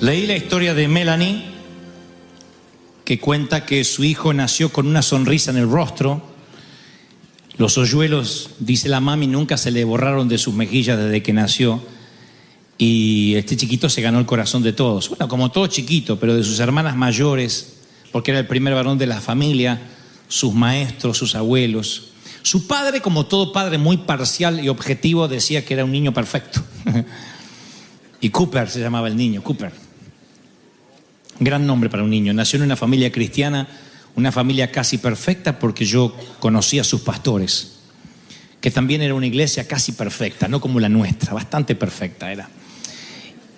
Leí la historia de Melanie, que cuenta que su hijo nació con una sonrisa en el rostro. Los hoyuelos, dice la mami, nunca se le borraron de sus mejillas desde que nació. Y este chiquito se ganó el corazón de todos. Bueno, como todo chiquito, pero de sus hermanas mayores, porque era el primer varón de la familia, sus maestros, sus abuelos. Su padre, como todo padre muy parcial y objetivo, decía que era un niño perfecto. Y Cooper se llamaba el niño, Cooper. Gran nombre para un niño. Nació en una familia cristiana, una familia casi perfecta, porque yo conocí a sus pastores, que también era una iglesia casi perfecta, no como la nuestra, bastante perfecta era.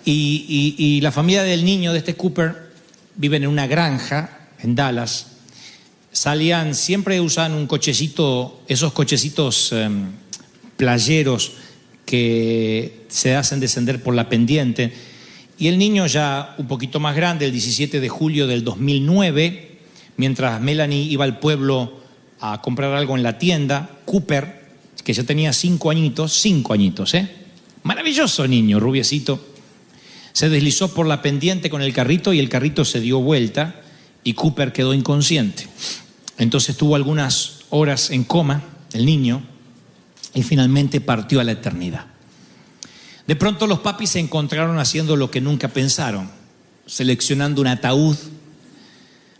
Y la familia del niño, de este Cooper, viven en una granja en Dallas. Salían, siempre usaban un cochecito, esos cochecitos playeros que se hacen descender por la pendiente. Y el niño, ya un poquito más grande, el 17 de julio del 2009, mientras Melanie iba al pueblo a comprar algo en la tienda, Cooper, que ya tenía 5 añitos, maravilloso niño, rubiecito, se deslizó por la pendiente con el carrito y el carrito se dio vuelta y Cooper quedó inconsciente. Entonces estuvo algunas horas en coma, el niño, y finalmente partió a la eternidad. De pronto los papis se encontraron haciendo lo que nunca pensaron, seleccionando un ataúd,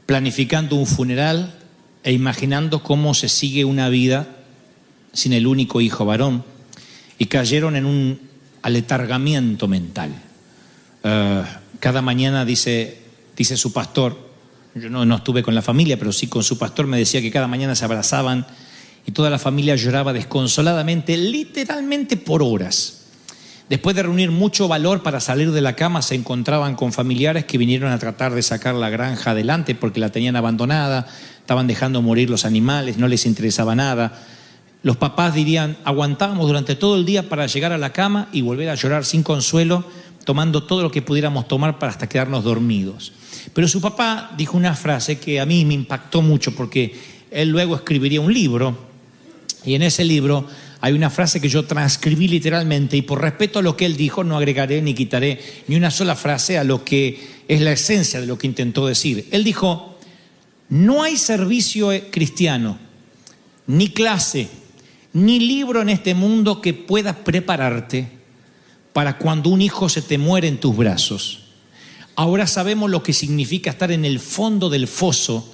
planificando un funeral e imaginando cómo se sigue una vida sin el único hijo varón, y cayeron en un aletargamiento mental. Cada mañana, dice su pastor, yo no estuve con la familia, pero sí con su pastor, me decía que cada mañana se abrazaban y toda la familia lloraba desconsoladamente, literalmente por horas. Después de reunir mucho valor para salir de la cama, se encontraban con familiares que vinieron a tratar de sacar la granja adelante porque la tenían abandonada, estaban dejando morir los animales, no les interesaba nada. Los papás dirían, aguantábamos durante todo el día para llegar a la cama y volver a llorar sin consuelo, tomando todo lo que pudiéramos tomar para hasta quedarnos dormidos. Pero su papá dijo una frase que a mí me impactó mucho, porque él luego escribiría un libro, y en ese libro hay una frase que yo transcribí literalmente, y por respeto a lo que él dijo no agregaré ni quitaré ni una sola frase a lo que es la esencia de lo que intentó decir. Él dijo, no hay servicio cristiano, ni clase, ni libro en este mundo que pueda prepararte para cuando un hijo se te muere en tus brazos. Ahora sabemos lo que significa estar en el fondo del foso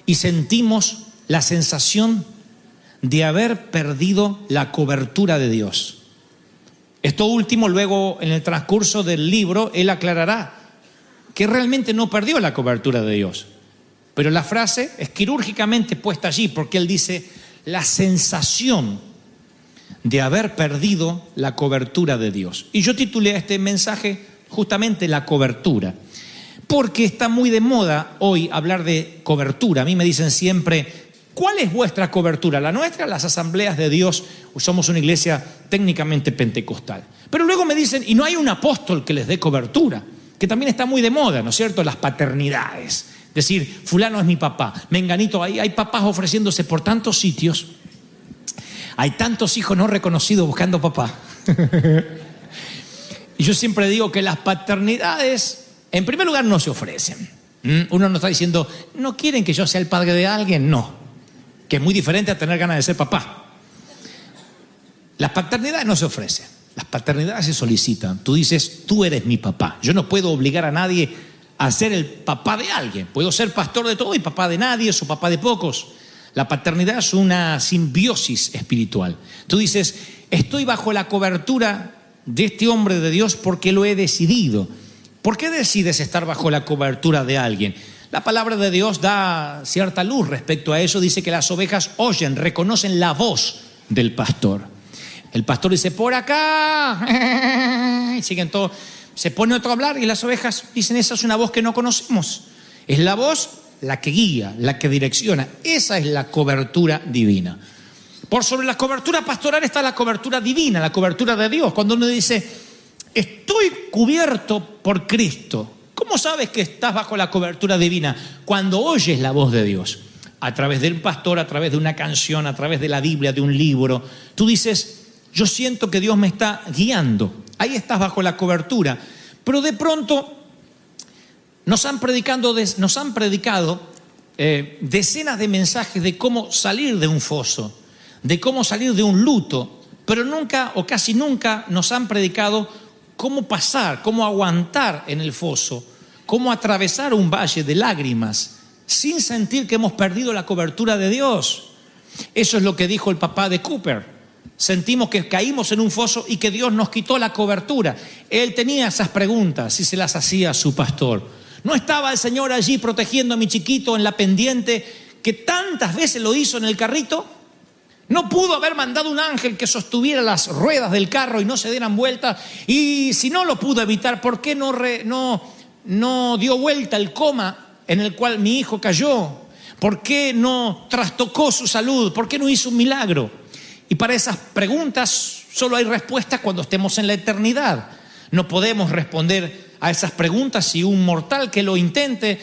y sentimos la sensación de haber perdido la cobertura de Dios. Esto último, luego en el transcurso del libro, él aclarará que realmente no perdió la cobertura de Dios. Pero la frase es quirúrgicamente puesta allí, porque él dice la sensación de haber perdido la cobertura de Dios. Y yo titulé a este mensaje justamente la cobertura, porque está muy de moda hoy hablar de cobertura. A mí me dicen siempre, ¿cuál es vuestra cobertura? La nuestra, las Asambleas de Dios, somos una iglesia técnicamente pentecostal. Pero luego me dicen, y no hay un apóstol que les dé cobertura, que también está muy de moda, ¿no es cierto? Las paternidades. Decir, fulano es mi papá, menganito, ahí hay papás ofreciéndose por tantos sitios. Hay tantos hijos no reconocidos buscando papá. Y yo siempre digo que las paternidades, en primer lugar, no se ofrecen. Uno no está diciendo, ¿no quieren que yo sea el padre de alguien? No. Que es muy diferente a tener ganas de ser papá. Las paternidades no se ofrecen. Las paternidades se solicitan. Tú dices, tú eres mi papá. Yo no puedo obligar a nadie a ser el papá de alguien. Puedo ser pastor de todo y papá de nadie, o papá de pocos. La paternidad es una simbiosis espiritual. Tú dices, estoy bajo la cobertura de este hombre de Dios porque lo he decidido. ¿Por qué decides estar bajo la cobertura de alguien? La palabra de Dios da cierta luz respecto a eso. Dice que las ovejas oyen, reconocen la voz del pastor. El pastor dice, por acá. Y siguen todos. Se pone otro a hablar y las ovejas dicen, esa es una voz que no conocemos. Es la voz la que guía, la que direcciona. Esa es la cobertura divina. Por sobre la cobertura pastoral está la cobertura divina, la cobertura de Dios. Cuando uno dice, estoy cubierto por Cristo. ¿Cómo sabes que estás bajo la cobertura divina? Cuando oyes la voz de Dios. A través del pastor, a través de una canción, a través de la Biblia, de un libro. Tú dices, yo siento que Dios me está guiando. Ahí estás bajo la cobertura. Pero de pronto Nos han predicado decenas de mensajes de cómo salir de un foso, de cómo salir de un luto, pero nunca o casi nunca nos han predicado cómo pasar, cómo aguantar en el foso, cómo atravesar un valle de lágrimas sin sentir que hemos perdido la cobertura de Dios. Eso es lo que dijo el papá de Cooper. Sentimos que caímos en un foso y que Dios nos quitó la cobertura. Él tenía esas preguntas y se las hacía a su pastor. ¿No estaba el Señor allí protegiendo a mi chiquito en la pendiente que tantas veces lo hizo en el carrito? ¿No pudo haber mandado un ángel que sostuviera las ruedas del carro y no se dieran vuelta? Y si no lo pudo evitar, ¿por qué no dio vuelta el coma en el cual mi hijo cayó? ¿Por qué no trastocó su salud? ¿Por qué no hizo un milagro? Y para esas preguntas solo hay respuestas cuando estemos en la eternidad. No podemos responder a esas preguntas y un mortal que lo intente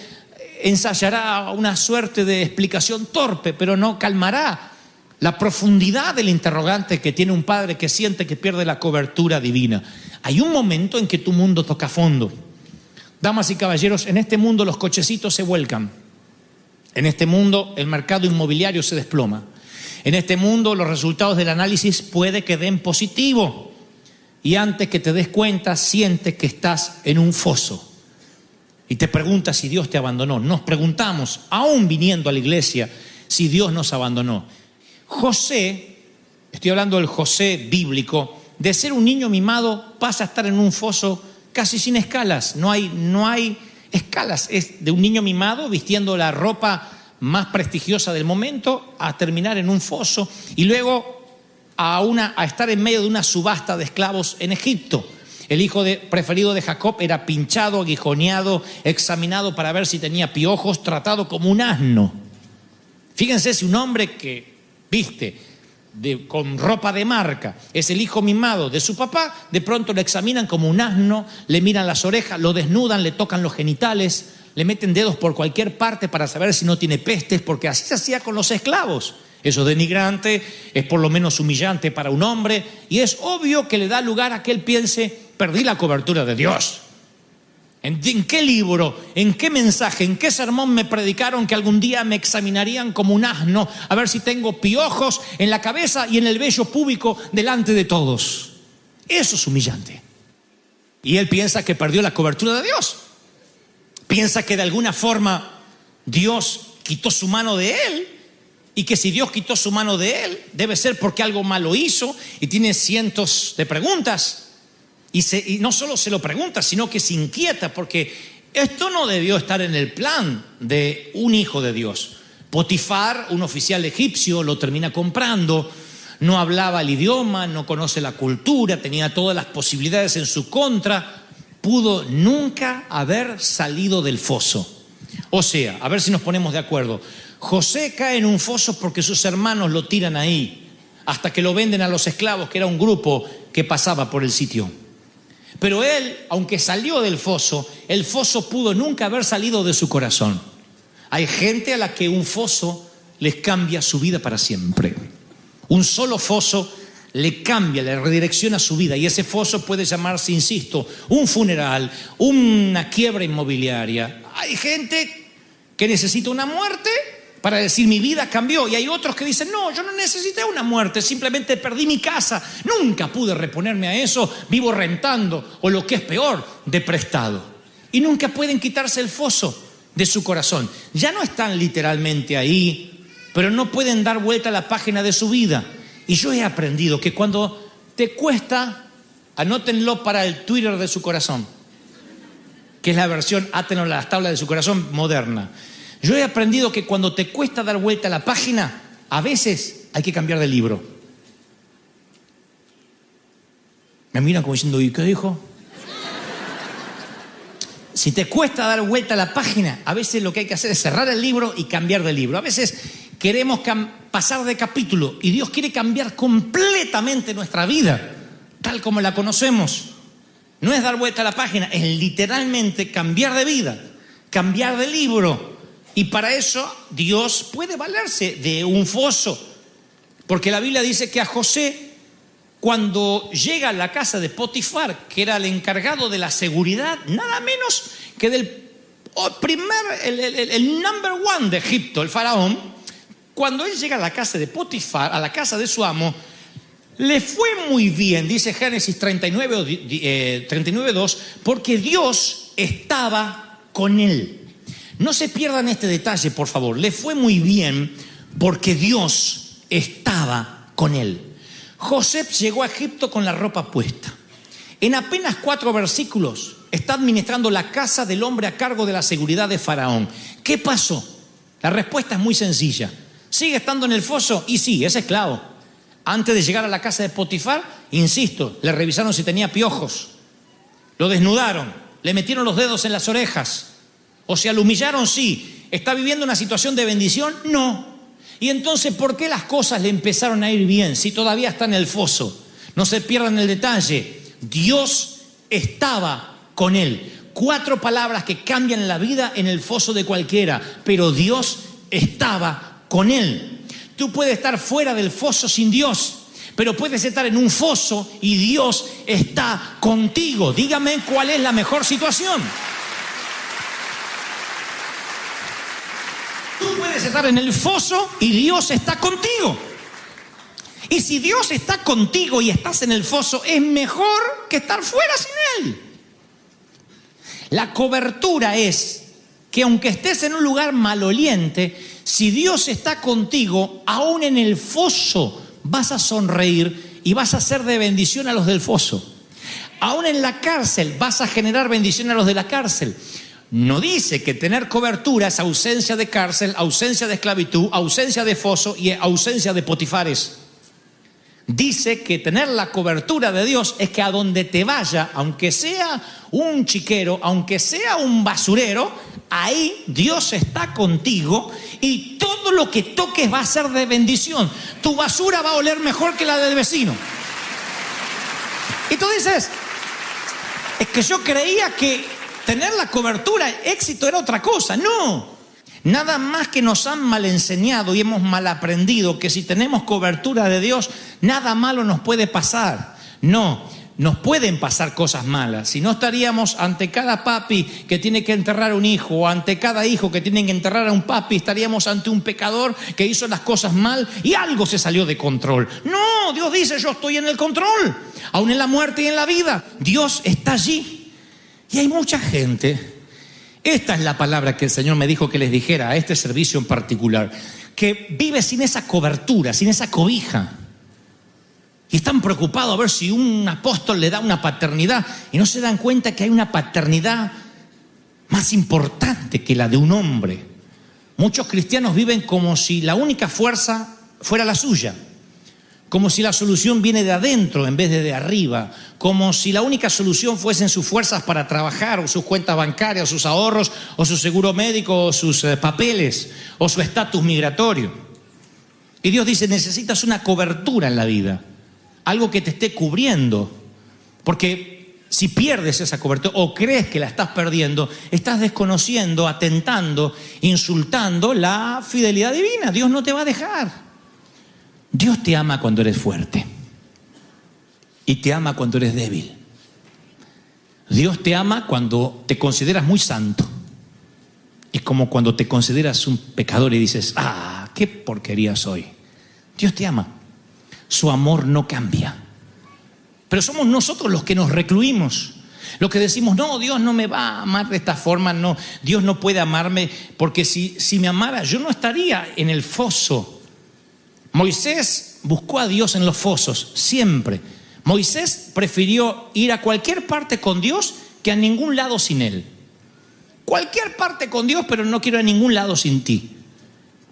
ensayará una suerte de explicación torpe, pero no calmará la profundidad del interrogante que tiene un padre que siente que pierde la cobertura divina. Hay un momento en que tu mundo toca fondo. Damas y caballeros, en este mundo los cochecitos se vuelcan. En este mundo el mercado inmobiliario se desploma. En este mundo los resultados del análisis puede que den positivo. Y antes que te des cuenta, sientes que estás en un foso. Y te preguntas si Dios te abandonó. Nos preguntamos, aún viniendo a la iglesia, si Dios nos abandonó. José, estoy hablando del José bíblico, de ser un niño mimado pasa a estar en un foso casi sin escalas. No hay escalas. Es de un niño mimado vistiendo la ropa más prestigiosa del momento a terminar en un foso y luego a estar en medio de una subasta de esclavos en Egipto. El hijo preferido de Jacob era pinchado, aguijoneado, examinado para ver si tenía piojos, tratado como un asno. Fíjense, si un hombre que viste con ropa de marca es el hijo mimado de su papá, de pronto lo examinan como un asno, le miran las orejas, lo desnudan, le tocan los genitales, le meten dedos por cualquier parte para saber si no tiene pestes, porque así se hacía con los esclavos. Eso es denigrante, es por lo menos humillante para un hombre, y es obvio que le da lugar a que él piense: perdí la cobertura de Dios. ¿En qué libro, en qué mensaje, en qué sermón me predicaron que algún día me examinarían como un asno a ver si tengo piojos en la cabeza y en el vello púbico delante de todos? Eso es humillante. Y él piensa que perdió la cobertura de Dios. Piensa que de alguna forma Dios quitó su mano de él, y que si Dios quitó su mano de él, debe ser porque algo malo hizo, y tiene cientos de preguntas. Y no solo se lo pregunta, sino que se inquieta, porque esto no debió estar en el plan de un hijo de Dios. Potifar, un oficial egipcio, lo termina comprando. No hablaba el idioma, no conoce la cultura, tenía todas las posibilidades en su contra. Pudo nunca haber salido del foso. O sea, a ver si nos ponemos de acuerdo. José cae en un foso porque sus hermanos lo tiran ahí, hasta que lo venden a los esclavos, que era un grupo que pasaba por el sitio. Pero él, aunque salió del foso, el foso pudo nunca haber salido de su corazón. Hay gente a la que un foso les cambia su vida para siempre. Un solo foso le cambia, le redirecciona su vida, y ese foso puede llamarse, insisto, un funeral, una quiebra inmobiliaria. Hay gente que necesita una muerte para decir: mi vida cambió. Y hay otros que dicen: no, yo no necesité una muerte, simplemente perdí mi casa, nunca pude reponerme a eso, vivo rentando, o lo que es peor, de prestado. Y nunca pueden quitarse el foso de su corazón. Ya no están literalmente ahí, pero no pueden dar vuelta a la página de su vida. Y yo he aprendido que cuando te cuesta, anótenlo para el Twitter de su corazón, que es la versión átenlo a las tablas de su corazón moderna. Yo he aprendido que cuando te cuesta dar vuelta a la página, a veces hay que cambiar de libro. Me miran como diciendo: ¿y qué dijo? Si te cuesta dar vuelta a la página, a veces lo que hay que hacer es cerrar el libro y cambiar de libro. A veces queremos pasar de capítulo, y Dios quiere cambiar completamente nuestra vida, tal como la conocemos. No es dar vuelta a la página, es literalmente cambiar de vida, cambiar de libro. Y para eso Dios puede valerse de un foso, porque la Biblia dice que a José, cuando llega a la casa de Potifar, que era el encargado de la seguridad, nada menos que del el number one de Egipto, el faraón, cuando él llega a la casa de Potifar, a la casa de su amo, le fue muy bien, dice Génesis 39:2, porque Dios estaba con él. No se pierdan este detalle, por favor. Le fue muy bien porque Dios estaba con él. José llegó a Egipto con la ropa puesta. En apenas 4 versículos está administrando la casa del hombre a cargo de la seguridad de Faraón. ¿Qué pasó? La respuesta es muy sencilla. ¿Sigue estando en el foso? Y sí, es esclavo. Antes de llegar a la casa de Potifar, insisto, le revisaron si tenía piojos, lo desnudaron, le metieron los dedos en las orejas, o sea, lo humillaron, sí. ¿Está viviendo una situación de bendición? No. Y entonces, ¿por qué las cosas le empezaron a ir bien si todavía está en el foso? No se pierdan el detalle. Dios estaba con él. 4 palabras que cambian la vida en el foso de cualquiera, pero Dios estaba con él. Tú puedes estar fuera del foso sin Dios, pero puedes estar en un foso y Dios está contigo. Dígame cuál es la mejor situación. Tú puedes estar en el foso y Dios está contigo. Y si Dios está contigo y estás en el foso, es mejor que estar fuera sin Él. La cobertura es que aunque estés en un lugar maloliente, si Dios está contigo, aún en el foso vas a sonreír y vas a ser de bendición a los del foso. Aún en la cárcel vas a generar bendición a los de la cárcel. No dice que tener cobertura es ausencia de cárcel, ausencia de esclavitud, ausencia de foso y ausencia de potifares. Dice que tener la cobertura de Dios es que a donde te vaya, aunque sea un chiquero, aunque sea un basurero, ahí Dios está contigo y todo lo que toques va a ser de bendición. Tu basura va a oler mejor que la del vecino. Y tú dices, es que yo creía que tener la cobertura, éxito era otra cosa. No. Nada más que nos han mal enseñado y hemos mal aprendido que si tenemos cobertura de Dios, nada malo nos puede pasar. No, nos pueden pasar cosas malas. Si no, estaríamos ante cada papi que tiene que enterrar a un hijo, o ante cada hijo que tiene que enterrar a un papi, estaríamos ante un pecador que hizo las cosas mal y algo se salió de control. No, Dios dice, yo estoy en el control, aún en la muerte y en la vida. Dios está allí. Y hay mucha gente. Esta es la palabra que el Señor me dijo que les dijera a este servicio en particular, que vive sin esa cobertura, sin esa cobija. Y están preocupados a ver si un apóstol le da una paternidad y no se dan cuenta que hay una paternidad más importante que la de un hombre. Muchos cristianos viven como si la única fuerza fuera la suya, como si la solución viene de adentro en vez de arriba, como si la única solución fuesen sus fuerzas para trabajar, o sus cuentas bancarias, o sus ahorros, o su seguro médico, o sus papeles, o su estatus migratorio. Y Dios dice, necesitas una cobertura en la vida, algo que te esté cubriendo, porque si pierdes esa cobertura o crees que la estás perdiendo, estás desconociendo, atentando, insultando la fidelidad divina. Dios no te va a dejar. Dios te ama cuando eres fuerte y te ama cuando eres débil. Dios te ama cuando te consideras muy santo y como cuando te consideras un pecador y dices, qué porquería soy. Dios te ama. Su amor no cambia. Pero somos nosotros los que nos recluimos, los que decimos, no, Dios no me va a amar de esta forma, no, Dios no puede amarme, porque si me amara yo no estaría en el foso. Moisés buscó a Dios en los fosos, siempre. Moisés prefirió ir a cualquier parte con Dios que a ningún lado sin Él. Cualquier parte con Dios, pero no quiero a ningún lado sin ti.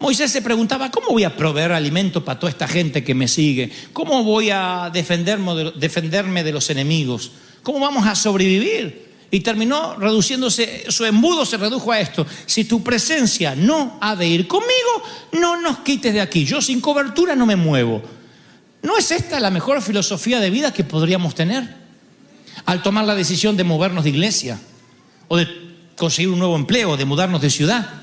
Moisés se preguntaba, ¿cómo voy a proveer alimento para toda esta gente que me sigue? ¿Cómo voy a defenderme de los enemigos? ¿Cómo vamos a sobrevivir? Y terminó reduciéndose, su embudo se redujo a esto: si tu presencia no ha de ir conmigo, no nos quites de aquí. Yo sin cobertura no me muevo. ¿No es esta la mejor filosofía de vida que podríamos tener al tomar la decisión de movernos de iglesia, o de conseguir un nuevo empleo, de mudarnos de ciudad?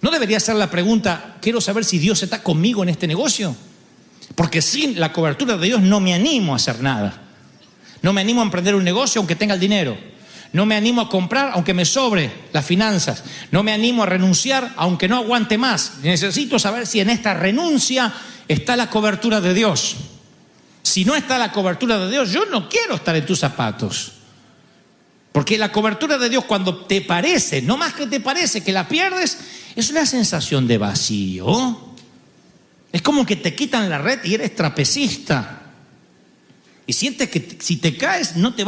¿No debería ser la pregunta, quiero saber si Dios está conmigo en este negocio? Porque sin la cobertura de Dios no me animo a hacer nada. No me animo a emprender un negocio aunque tenga el dinero. No me animo a comprar aunque me sobre las finanzas. No me animo a renunciar aunque no aguante más. Necesito saber si en esta renuncia está la cobertura de Dios. Si no está la cobertura de Dios, yo no quiero estar en tus zapatos. Porque la cobertura de Dios, cuando te parece, no más que te parece que la pierdes, es una sensación de vacío. Es como que te quitan la red y eres trapecista. Y sientes que si te caes no te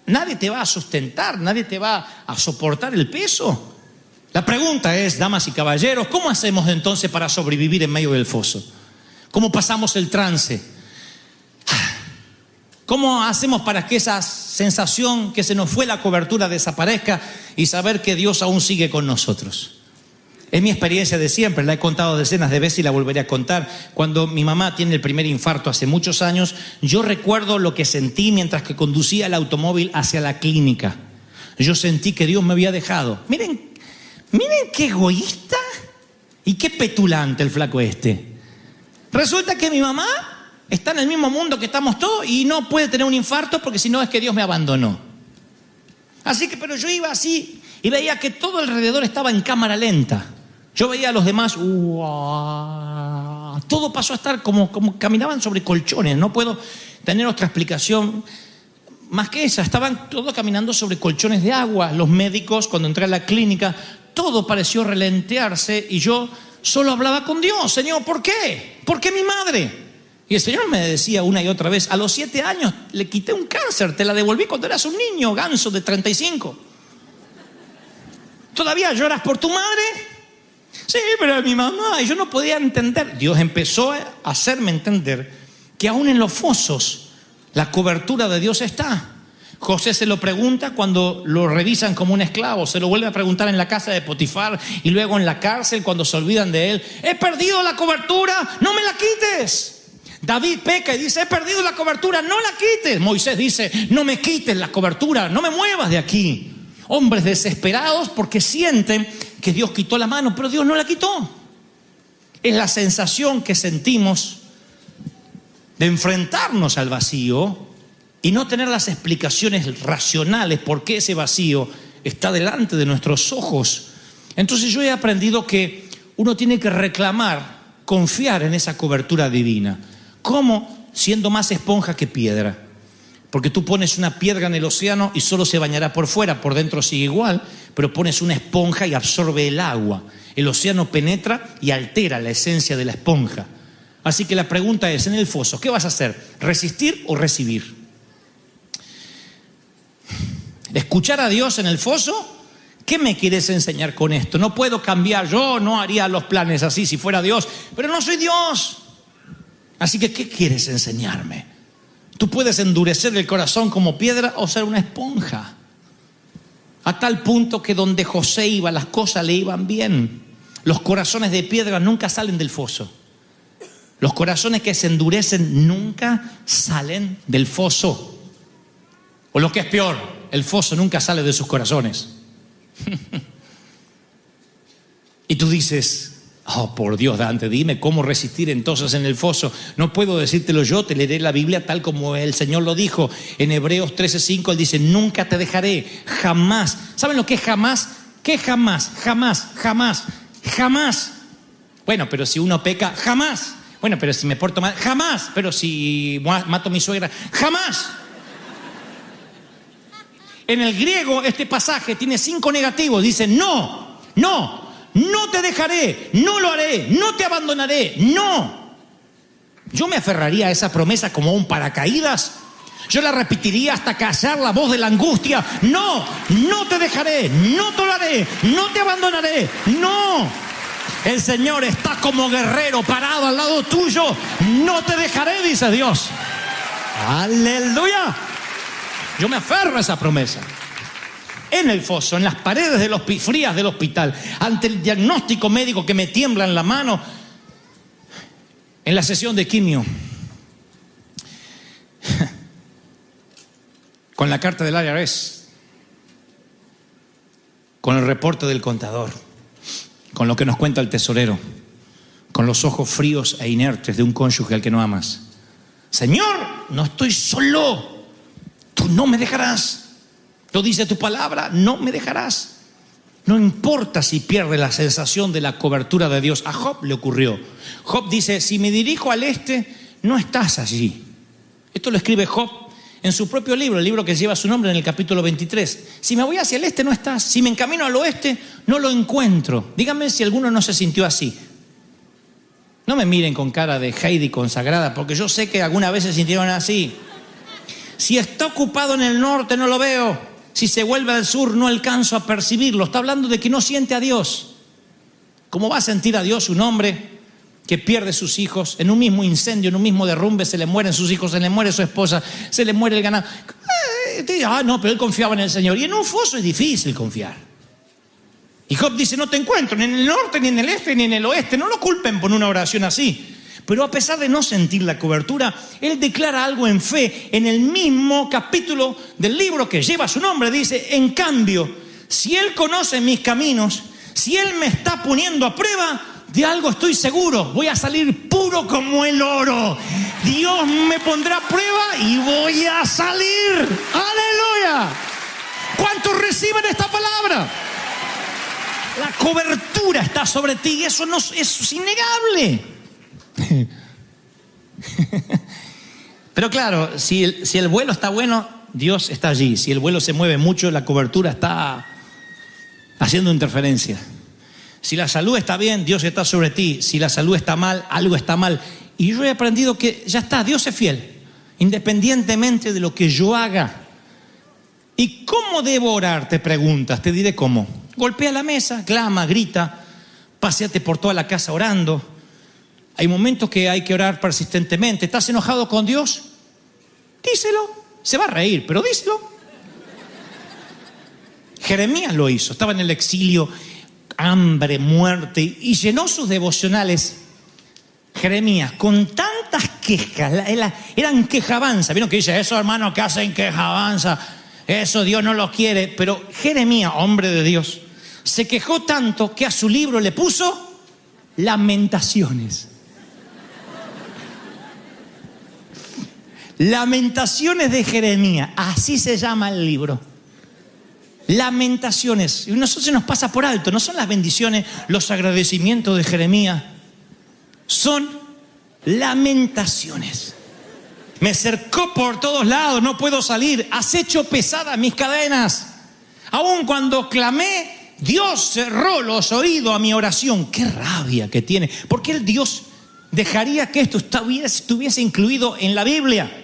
nadie te va a sustentar, nadie te va a soportar el peso. La pregunta es, damas y caballeros, ¿cómo hacemos entonces para sobrevivir en medio del foso? ¿Cómo pasamos el trance? ¿Cómo hacemos para que esa sensación que se nos fue la cobertura desaparezca y saber que Dios aún sigue con nosotros? Es mi experiencia de siempre, la he contado decenas de veces y la volveré a contar. Cuando mi mamá tiene el primer infarto hace muchos años, yo recuerdo lo que sentí mientras que conducía el automóvil hacia la clínica. Yo sentí que Dios me había dejado. Miren qué egoísta y qué petulante el flaco este. Resulta que mi mamá está en el mismo mundo que estamos todos y no puede tener un infarto porque si no es que Dios me abandonó. Así que, pero yo iba así y veía que todo alrededor estaba en cámara lenta. Yo veía a los demás, todo pasó a estar como caminaban sobre colchones. No puedo tener otra explicación más que esa. Estaban todos caminando sobre colchones de agua. Los médicos, cuando entré a la clínica, todo pareció relentearse y yo solo hablaba con Dios. Señor, ¿por qué? ¿Por qué mi madre? Y el Señor me decía una y otra vez, a los 7 años le quité un cáncer, te la devolví cuando eras un niño ganso de 35. ¿Todavía lloras por tu madre? Sí, pero mi mamá. Y yo no podía entender. Dios empezó a hacerme entender que aún en los fosos la cobertura de Dios está. José se lo pregunta cuando lo revisan como un esclavo. Se lo vuelve a preguntar en la casa de Potifar y luego en la cárcel cuando se olvidan de él. He perdido la cobertura, no me la quites. David peca y dice, he perdido la cobertura, no la quites. Moisés dice, no me quites la cobertura, no me muevas de aquí. Hombres desesperados porque sienten que Dios quitó la mano, pero Dios no la quitó. Es la sensación que sentimos de enfrentarnos al vacío y no tener las explicaciones racionales por qué ese vacío está delante de nuestros ojos. Entonces yo he aprendido que uno tiene que reclamar, confiar en esa cobertura divina. ¿Cómo? Siendo más esponja que piedra. Porque tú pones una piedra en el océano y solo se bañará por fuera, por dentro sigue igual, pero pones una esponja y absorbe el agua. El océano penetra y altera la esencia de la esponja. Así que la pregunta es, en el foso, ¿qué vas a hacer? ¿Resistir o recibir? ¿Escuchar a Dios en el foso? ¿Qué me quieres enseñar con esto? No puedo cambiar, yo no haría los planes así si fuera Dios, pero no soy Dios. Así que, ¿qué quieres enseñarme? Tú puedes endurecer el corazón como piedra o ser una esponja. A tal punto que donde José iba, las cosas le iban bien. Los corazones de piedra nunca salen del foso. Los corazones que se endurecen nunca salen del foso. O lo que es peor, el foso nunca sale de sus corazones. Y tú dices, oh, por Dios, Dante, dime cómo resistir entonces en el foso. No puedo decírtelo yo, te leeré la Biblia tal como el Señor lo dijo. En Hebreos 13:5 Él dice, nunca te dejaré, jamás. ¿Saben lo que es jamás? ¿Qué es jamás? Jamás, jamás, jamás. Bueno, pero si uno peca, jamás. Bueno, pero si me porto mal, jamás. Pero si mato a mi suegra, jamás. En el griego este pasaje tiene 5 negativos. Dice, no, no. No te dejaré, no lo haré, no te abandonaré, no. Yo me aferraría a esa promesa como un paracaídas. Yo la repetiría hasta callar la voz de la angustia. No, no te dejaré, no te lo haré, no te abandonaré, no. El Señor está como guerrero parado al lado tuyo. No te dejaré, dice Dios. Aleluya. Yo me aferro a esa promesa. En el foso, en las paredes frías del hospital, ante el diagnóstico médico que me tiembla en la mano, en la sesión de quimio, con la carta del IRS, con el reporte del contador, con lo que nos cuenta el tesorero, con los ojos fríos e inertes de un cónyuge al que no amas. Señor, no estoy solo, tú no me dejarás. Lo dice tu palabra, no me dejarás. No importa si pierde la sensación de la cobertura de Dios. A Job le ocurrió. Job dice, si me dirijo al este, no estás allí. Esto lo escribe Job en su propio libro, el libro que lleva su nombre, en el capítulo 23. Si me voy hacia el este, no estás. Si me encamino al oeste, no lo encuentro. Díganme si alguno no se sintió así. No me miren con cara de Heidi consagrada, porque yo sé que alguna vez se sintieron así. Si está ocupado en el norte, no lo veo. Si se vuelve al sur, no alcanzo a percibirlo. Está hablando de que no siente a Dios. ¿Cómo va a sentir a Dios un hombre que pierde sus hijos en un mismo incendio, en un mismo derrumbe? Se le mueren sus hijos, se le muere su esposa, se le muere el ganado. No, pero él confiaba en el Señor. Y en un foso es difícil confiar. Y Job dice, no te encuentro ni en el norte, ni en el este, ni en el oeste. No lo culpen por una oración así. Pero a pesar de no sentir la cobertura, él declara algo en fe. En el mismo capítulo del libro que lleva su nombre, dice, en cambio, si él conoce mis caminos, si él me está poniendo a prueba, de algo estoy seguro, voy a salir puro como el oro. Dios me pondrá a prueba y voy a salir. ¡Aleluya! ¿Cuántos reciben esta palabra? La cobertura está sobre ti, eso es innegable. Pero claro, si el vuelo está bueno, Dios está allí. Si el vuelo se mueve mucho, la cobertura está haciendo interferencia. Si la salud está bien, Dios está sobre ti. Si la salud está mal, algo está mal. Y yo he aprendido que ya está, Dios es fiel, independientemente de lo que yo haga. ¿Y cómo debo orar? Te preguntas, te diré cómo. Golpea la mesa, clama, grita, paséate por toda la casa orando. Hay momentos que hay que orar persistentemente. ¿Estás enojado con Dios? Díselo. Se va a reír, pero díselo. Jeremías lo hizo. Estaba en el exilio, hambre, muerte, y llenó sus devocionales. Jeremías, con tantas quejas, eran quejabanza. ¿Vieron que dice, eso hermano que hacen quejabanza? Eso Dios no lo quiere. Pero Jeremías, hombre de Dios, se quejó tanto que a su libro le puso Lamentaciones. Lamentaciones de Jeremías, así se llama el libro. Lamentaciones. Y a nosotros se nos pasa por alto, no son las bendiciones, los agradecimientos de Jeremías, son lamentaciones. Me cercó por todos lados, no puedo salir, has hecho pesadas mis cadenas. Aun cuando clamé, Dios cerró los oídos a mi oración. Qué rabia que tiene. ¿Por qué el Dios dejaría que esto estuviese incluido en la Biblia?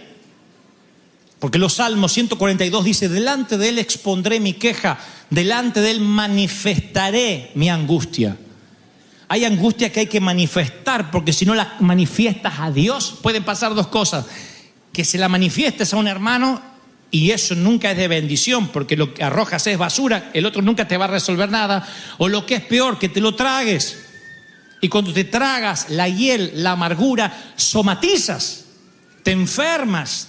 Porque los Salmos 142 dice, delante de Él expondré mi queja, delante de Él manifestaré mi angustia. Hay angustia que hay que manifestar, porque si no la manifiestas a Dios, pueden pasar dos cosas. Que se la manifiestes a un hermano y eso nunca es de bendición, porque lo que arrojas es basura, el otro nunca te va a resolver nada. O lo que es peor, que te lo tragues. Y cuando te tragas la hiel, la amargura, somatizas, te enfermas.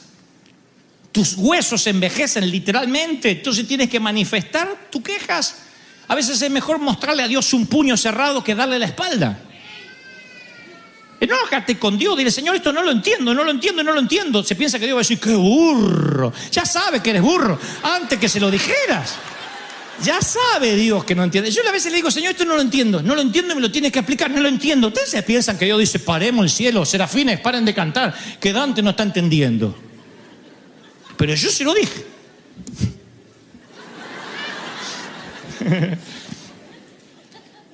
Tus huesos se envejecen literalmente, entonces tienes que manifestar tus quejas. A veces es mejor mostrarle a Dios un puño cerrado que darle la espalda. Enójate con Dios, dile, Señor, esto no lo entiendo, no lo entiendo, no lo entiendo. Se piensa que Dios va a decir, qué burro. Ya sabe que eres burro, antes que se lo dijeras. Ya sabe Dios que no entiende. Yo a veces le digo, Señor, esto no lo entiendo y me lo tienes que explicar, no lo entiendo. Ustedes se piensan que Dios dice, paremos el cielo, serafines, paren de cantar, que Dante no está entendiendo. Pero yo se lo dije.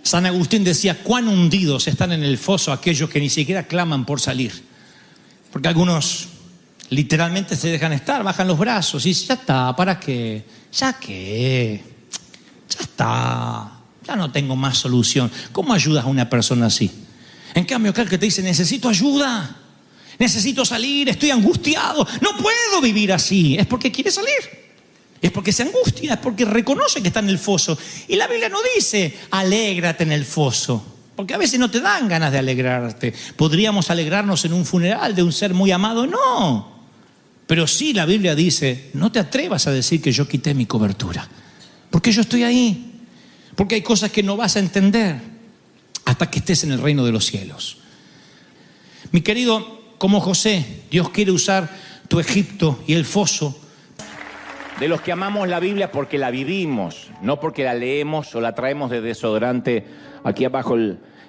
San Agustín decía, cuán hundidos están en el foso aquellos que ni siquiera claman por salir. Porque algunos literalmente se dejan estar, bajan los brazos y dicen, ya está, ¿para qué? ¿Ya qué? Ya está, ya no tengo más solución. ¿Cómo ayudas a una persona así? En cambio, aquel que te dice, necesito ayuda, necesito salir, estoy angustiado, no puedo vivir así, es porque quiere salir. Es porque se angustia, es porque reconoce que está en el foso. Y la Biblia no dice, alégrate en el foso. Porque a veces no te dan ganas de alegrarte. ¿Podríamos alegrarnos en un funeral de un ser muy amado? No. Pero sí la Biblia dice, no te atrevas a decir que yo quité mi cobertura. Porque yo estoy ahí. Porque hay cosas que no vas a entender hasta que estés en el reino de los cielos. Mi querido, como José, Dios quiere usar tu Egipto y el foso de los que amamos la Biblia porque la vivimos, no porque la leemos o la traemos de desodorante aquí abajo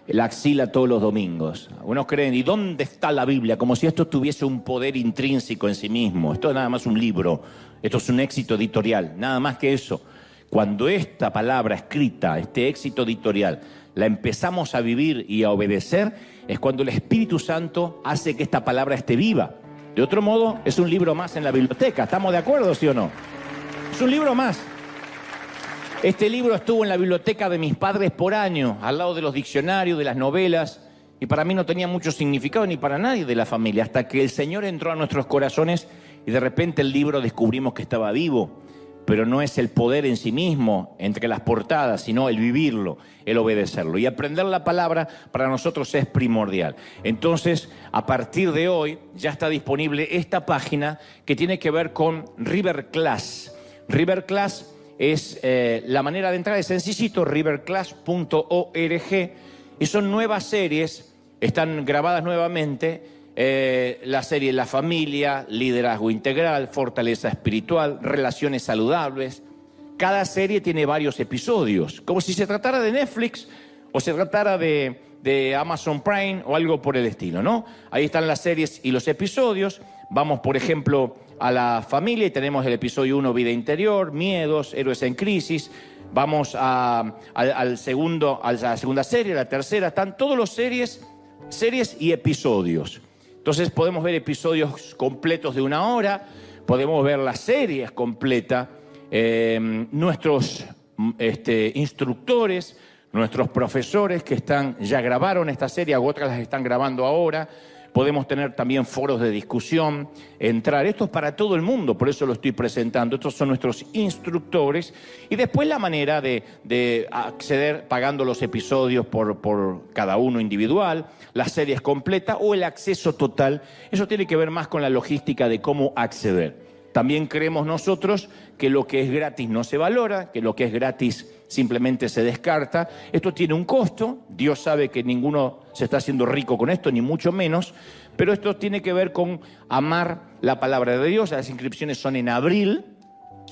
la axila todos los domingos. Algunos creen, ¿y dónde está la Biblia? Como si esto tuviese un poder intrínseco en sí mismo. Esto es nada más un libro, esto es un éxito editorial, nada más que eso. Cuando esta palabra escrita, este éxito editorial, la empezamos a vivir y a obedecer, es cuando el Espíritu Santo hace que esta palabra esté viva. De otro modo, es un libro más en la biblioteca. ¿Estamos de acuerdo, sí o no? Es un libro más. Este libro estuvo en la biblioteca de mis padres por años, al lado de los diccionarios, de las novelas, y para mí no tenía mucho significado ni para nadie de la familia, hasta que el Señor entró a nuestros corazones y de repente el libro descubrimos que estaba vivo. Pero no es el poder en sí mismo entre las portadas, sino el vivirlo, el obedecerlo. Y aprender la palabra para nosotros es primordial. Entonces, a partir de hoy ya está disponible esta página que tiene que ver con River Class. River Class es la manera de entrar, es sencillito, riverclass.org, y son nuevas series, están grabadas nuevamente. La serie La Familia, Liderazgo Integral, Fortaleza Espiritual, Relaciones Saludables. Cada serie tiene varios episodios, como si se tratara de Netflix o se tratara de Amazon Prime o algo por el estilo, ¿no? Ahí están las series y los episodios. Vamos, por ejemplo, a La Familia y tenemos el episodio 1, Vida Interior, Miedos, Héroes en Crisis. Vamos a la segunda serie, la tercera. Están todos los series y episodios. Entonces podemos ver episodios completos de 1 hora, podemos ver las series completas, nuestros instructores, nuestros profesores que ya grabaron esta serie, otras las están grabando ahora. Podemos tener también foros de discusión, entrar. Esto es para todo el mundo, por eso lo estoy presentando. Estos son nuestros instructores. Y después la manera de acceder pagando los episodios por cada uno individual, las series completas o el acceso total. Eso tiene que ver más con la logística de cómo acceder. También creemos nosotros que lo que es gratis no se valora, que lo que es gratis simplemente se descarta. Esto tiene un costo, Dios sabe que ninguno se está haciendo rico con esto, ni mucho menos, pero esto tiene que ver con amar la palabra de Dios. Las inscripciones son en abril,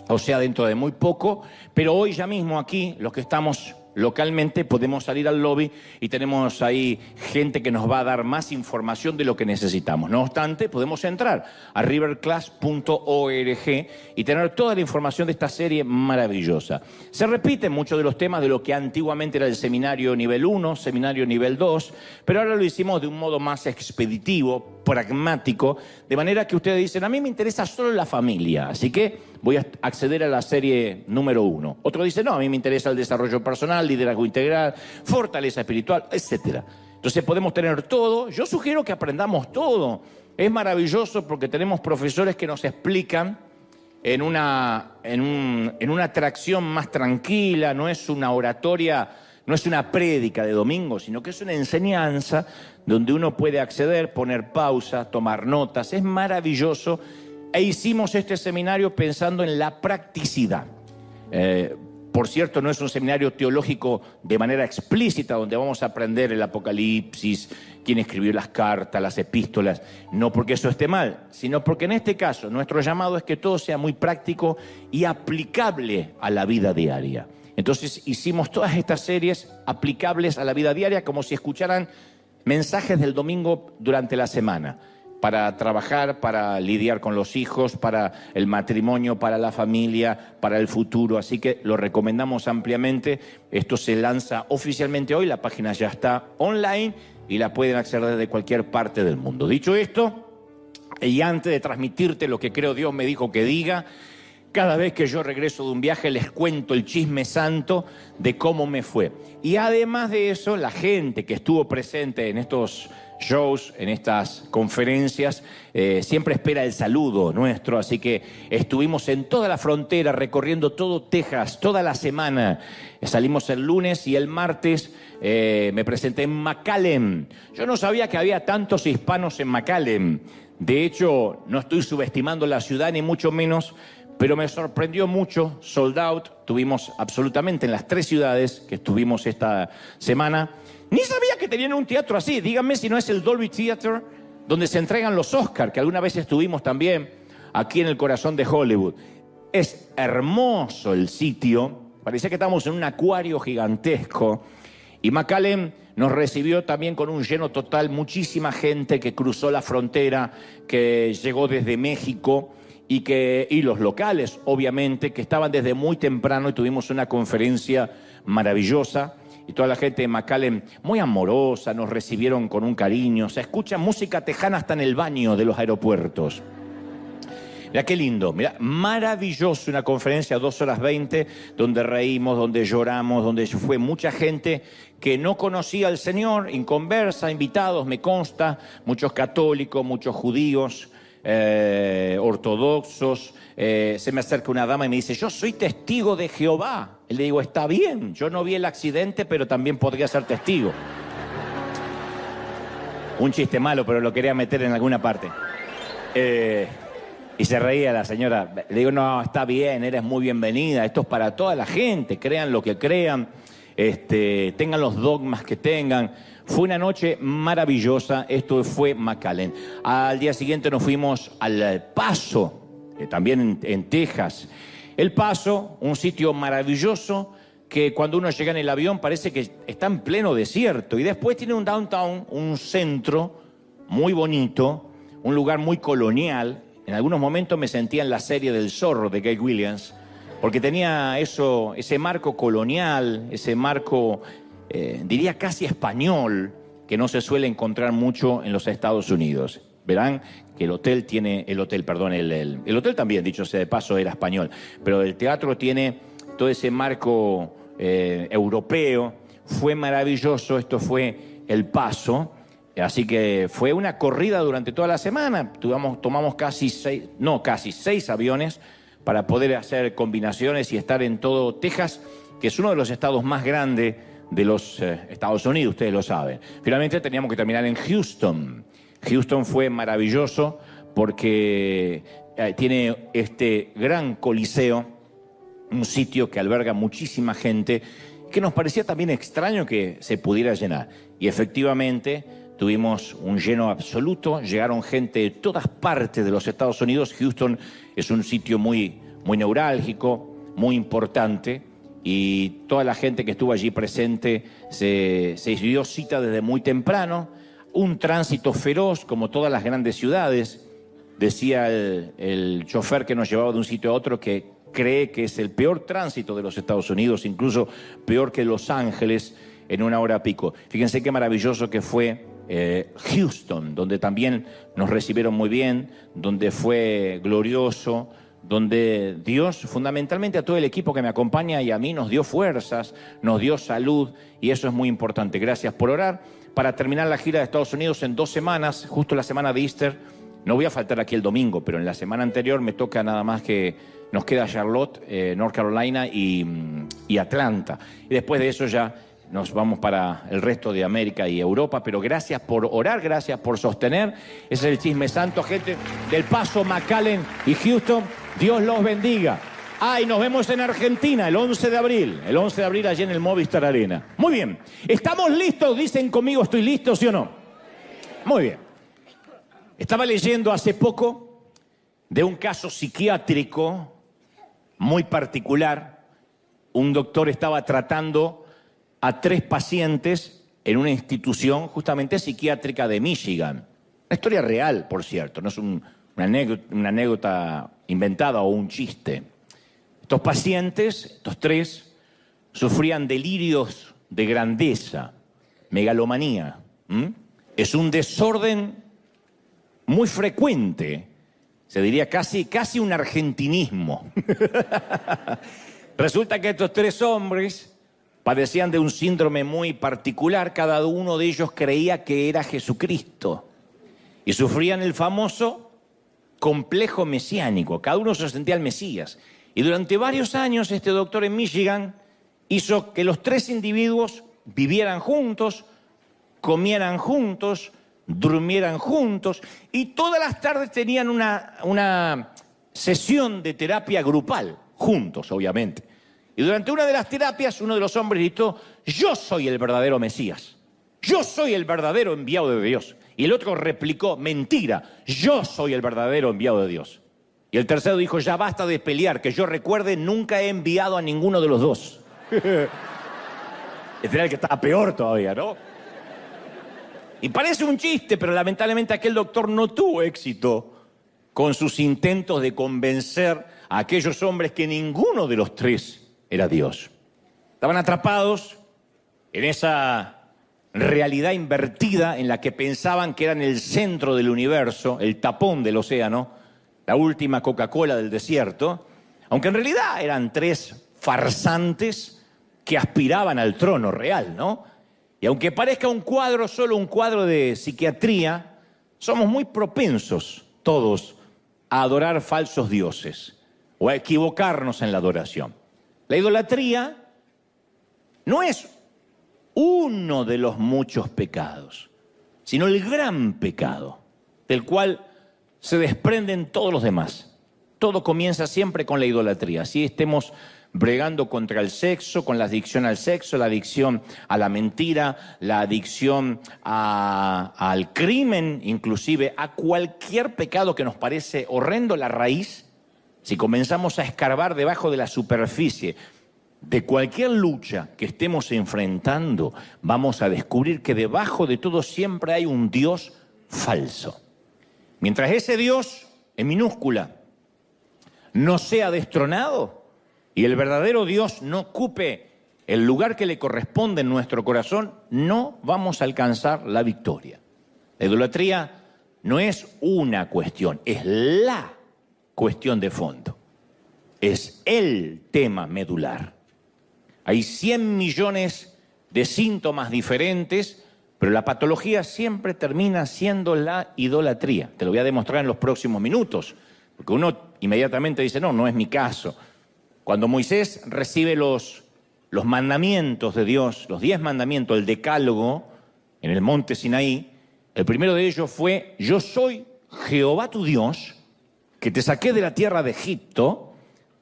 o sea, dentro de muy poco, pero hoy ya mismo aquí, los que estamos localmente, podemos salir al lobby y tenemos ahí gente que nos va a dar más información de lo que necesitamos. No obstante, podemos entrar a riverclass.org y tener toda la información de esta serie maravillosa. Se repiten muchos de los temas de lo que antiguamente era el seminario nivel 1, seminario nivel 2, pero ahora lo hicimos de un modo más expeditivo, pragmático, de manera que ustedes dicen, a mí me interesa solo la familia, así que voy a acceder a la serie número 1. Otro dice, no, a mí me interesa el desarrollo personal, liderazgo integral, fortaleza espiritual, etc. Entonces podemos tener todo. Yo sugiero que aprendamos todo. Es maravilloso porque tenemos profesores que nos explican en una atracción más tranquila, no es una oratoria, no es una prédica de domingo, sino que es una enseñanza donde uno puede acceder, poner pausa, tomar notas. Es maravilloso. E hicimos este seminario pensando en la practicidad. Por cierto, no es un seminario teológico de manera explícita, donde vamos a aprender el Apocalipsis, quién escribió las cartas, las epístolas. No porque eso esté mal, sino porque en este caso nuestro llamado es que todo sea muy práctico y aplicable a la vida diaria. Entonces hicimos todas estas series aplicables a la vida diaria, como si escucharan mensajes del domingo durante la semana, para trabajar, para lidiar con los hijos, para el matrimonio, para la familia, para el futuro. Así que lo recomendamos ampliamente. Esto se lanza oficialmente hoy, la página ya está online y la pueden acceder desde cualquier parte del mundo. Dicho esto, y antes de transmitirte lo que creo Dios me dijo que diga, cada vez que yo regreso de un viaje les cuento el chisme santo de cómo me fue. Y además de eso, la gente que estuvo presente en estos shows, en estas conferencias, siempre espera el saludo nuestro, así que estuvimos en toda la frontera, recorriendo todo Texas, toda la semana. Salimos el lunes y el martes me presenté en McAllen. Yo no sabía que había tantos hispanos en McAllen. De hecho, no estoy subestimando la ciudad, ni mucho menos, pero me sorprendió mucho, sold out. Tuvimos absolutamente en las 3 ciudades que estuvimos esta semana. Ni sabía que tenían un teatro así. Díganme si no es el Dolby Theater, donde se entregan los Oscars, que alguna vez estuvimos también aquí en el corazón de Hollywood. Es hermoso el sitio, parecía que estábamos en un acuario gigantesco. Y McAllen nos recibió también con un lleno total, muchísima gente que cruzó la frontera, que llegó desde México y los locales, obviamente, que estaban desde muy temprano y tuvimos una conferencia maravillosa. Y toda la gente de McAllen, muy amorosa, nos recibieron con un cariño. Se escucha música tejana hasta en el baño de los aeropuertos. Mirá qué lindo, mirá, maravilloso, una conferencia 2 horas 20, donde reímos, donde lloramos, donde fue mucha gente que no conocía al Señor, inconversa, invitados, me consta, muchos católicos, muchos judíos, ortodoxos. Se me acerca una dama y me dice, yo soy testigo de Jehová. Y le digo, está bien, yo no vi el accidente, pero también podría ser testigo. Un chiste malo, pero lo quería meter en alguna parte. Y se reía la señora. Le digo, no, está bien, eres muy bienvenida. Esto es para toda la gente. Crean lo que crean. Tengan los dogmas que tengan. Fue una noche maravillosa. Esto fue McAllen. Al día siguiente nos fuimos al Paso, también en Texas. El Paso, un sitio maravilloso que cuando uno llega en el avión parece que está en pleno desierto. Y después tiene un downtown, un centro muy bonito, un lugar muy colonial. En algunos momentos me sentía en la serie del Zorro de Guy Williams, porque tenía ese marco colonial, ese marco, diría casi español, que no se suele encontrar mucho en los Estados Unidos. Verán que el hotel también, dicho sea de paso, era español, pero el teatro tiene todo ese marco europeo. Fue maravilloso, esto fue El Paso. Así que fue una corrida durante toda la semana. Tomamos casi 6 aviones para poder hacer combinaciones y estar en todo Texas, que es uno de los estados más grandes de los Estados Unidos, ustedes lo saben. Finalmente teníamos que terminar en Houston. Houston fue maravilloso porque tiene este gran coliseo, un sitio que alberga muchísima gente, que nos parecía también extraño que se pudiera llenar. Y efectivamente tuvimos un lleno absoluto, llegaron gente de todas partes de los Estados Unidos. Houston es un sitio muy, muy neurálgico, muy importante, y toda la gente que estuvo allí presente se dio cita desde muy temprano. Un tránsito feroz, como todas las grandes ciudades. Decía el chofer que nos llevaba de un sitio a otro que cree que es el peor tránsito de los Estados Unidos, incluso peor que Los Ángeles en una hora pico. Fíjense qué maravilloso que fue Houston, donde también nos recibieron muy bien, donde fue glorioso, donde Dios, fundamentalmente a todo el equipo que me acompaña y a mí, nos dio fuerzas, nos dio salud, y eso es muy importante. Gracias por orar. Para terminar la gira de Estados Unidos en 2 semanas, justo la semana de Easter, no voy a faltar aquí el domingo, pero en la semana anterior me toca nada más que nos queda Charlotte, North Carolina y Atlanta. Y después de eso ya nos vamos para el resto de América y Europa, pero gracias por orar, gracias por sostener. Ese es el Chisme Santo, gente del Paso, McAllen y Houston. Dios los bendiga. Y nos vemos en Argentina el 11 de abril. El 11 de abril allí en el Movistar Arena. Muy bien. ¿Estamos listos? Dicen conmigo, ¿estoy listo, sí o no? Muy bien. Estaba leyendo hace poco de un caso psiquiátrico muy particular. Un doctor estaba tratando a 3 pacientes en una institución justamente psiquiátrica de Michigan. Una historia real, por cierto, no es una anécdota inventada o un chiste. Estos pacientes, estos 3, sufrían delirios de grandeza, megalomanía. Es un desorden muy frecuente, se diría casi un argentinismo. Resulta que estos 3 hombres padecían de un síndrome muy particular. Cada uno de ellos creía que era Jesucristo y sufrían el famoso complejo mesiánico. Cada uno se sentía el Mesías. Y durante varios años este doctor en Michigan hizo que los 3 individuos vivieran juntos, comieran juntos, durmieran juntos, y todas las tardes tenían una sesión de terapia grupal, juntos obviamente. Y durante una de las terapias, uno de los hombres gritó: yo soy el verdadero Mesías, yo soy el verdadero enviado de Dios. Y el otro replicó: mentira, yo soy el verdadero enviado de Dios. Y el tercero dijo, ya basta de pelear, que yo recuerde, nunca he enviado a ninguno de los dos. Este era el que estaba peor todavía, ¿no? Y parece un chiste, pero lamentablemente aquel doctor no tuvo éxito con sus intentos de convencer a aquellos hombres que ninguno de los tres era Dios. Estaban atrapados en esa realidad invertida en la que pensaban que eran el centro del universo, el tapón del océano, la última Coca-Cola del desierto, aunque en realidad eran tres farsantes que aspiraban al trono real, ¿no? Y aunque parezca un cuadro, solo un cuadro de psiquiatría, somos muy propensos todos a adorar falsos dioses o a equivocarnos en la adoración. La idolatría no es uno de los muchos pecados, sino el gran pecado, del cual se desprenden todos los demás. Todo comienza siempre con la idolatría. Así estemos bregando contra el sexo, con la adicción al sexo, la adicción a la mentira, la adicción al crimen, inclusive a cualquier pecado que nos parece horrendo, la raíz, si comenzamos a escarbar debajo de la superficie de cualquier lucha que estemos enfrentando, vamos a descubrir que debajo de todo siempre hay un Dios falso. Mientras ese Dios, en minúscula, no sea destronado y el verdadero Dios no ocupe el lugar que le corresponde en nuestro corazón, no vamos a alcanzar la victoria. La idolatría no es una cuestión, es la cuestión de fondo. Es el tema medular. Hay 100 millones de síntomas diferentes, pero la patología siempre termina siendo la idolatría. Te lo voy a demostrar en los próximos minutos, porque uno inmediatamente dice, no es mi caso. Cuando Moisés recibe los mandamientos de Dios, los 10 mandamientos, el decálogo, en el monte Sinaí, el primero de ellos fue, yo soy Jehová tu Dios, que te saqué de la tierra de Egipto,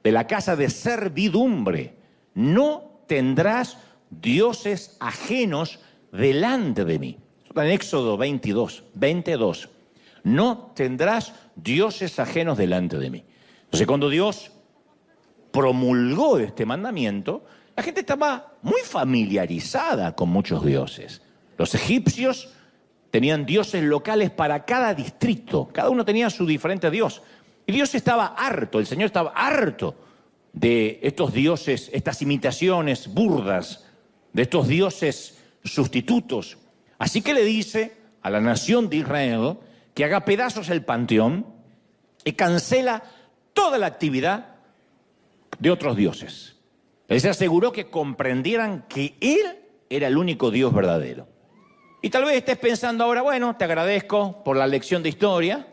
de la casa de servidumbre. No tendrás dioses ajenos delante de mí. En Éxodo 22. No tendrás dioses ajenos delante de mí. Entonces, cuando Dios promulgó este mandamiento, la gente estaba muy familiarizada con muchos dioses. Los egipcios tenían dioses locales para cada distrito. Cada uno tenía su diferente dios. Y Dios estaba harto, el Señor estaba harto de estos dioses, estas imitaciones burdas, de estos dioses sustitutos. Así que le dice a la nación de Israel que haga pedazos el panteón y cancela toda la actividad de otros dioses. Él se aseguró que comprendieran que Él era el único Dios verdadero. Y tal vez estés pensando ahora, bueno, te agradezco por la lección de historia,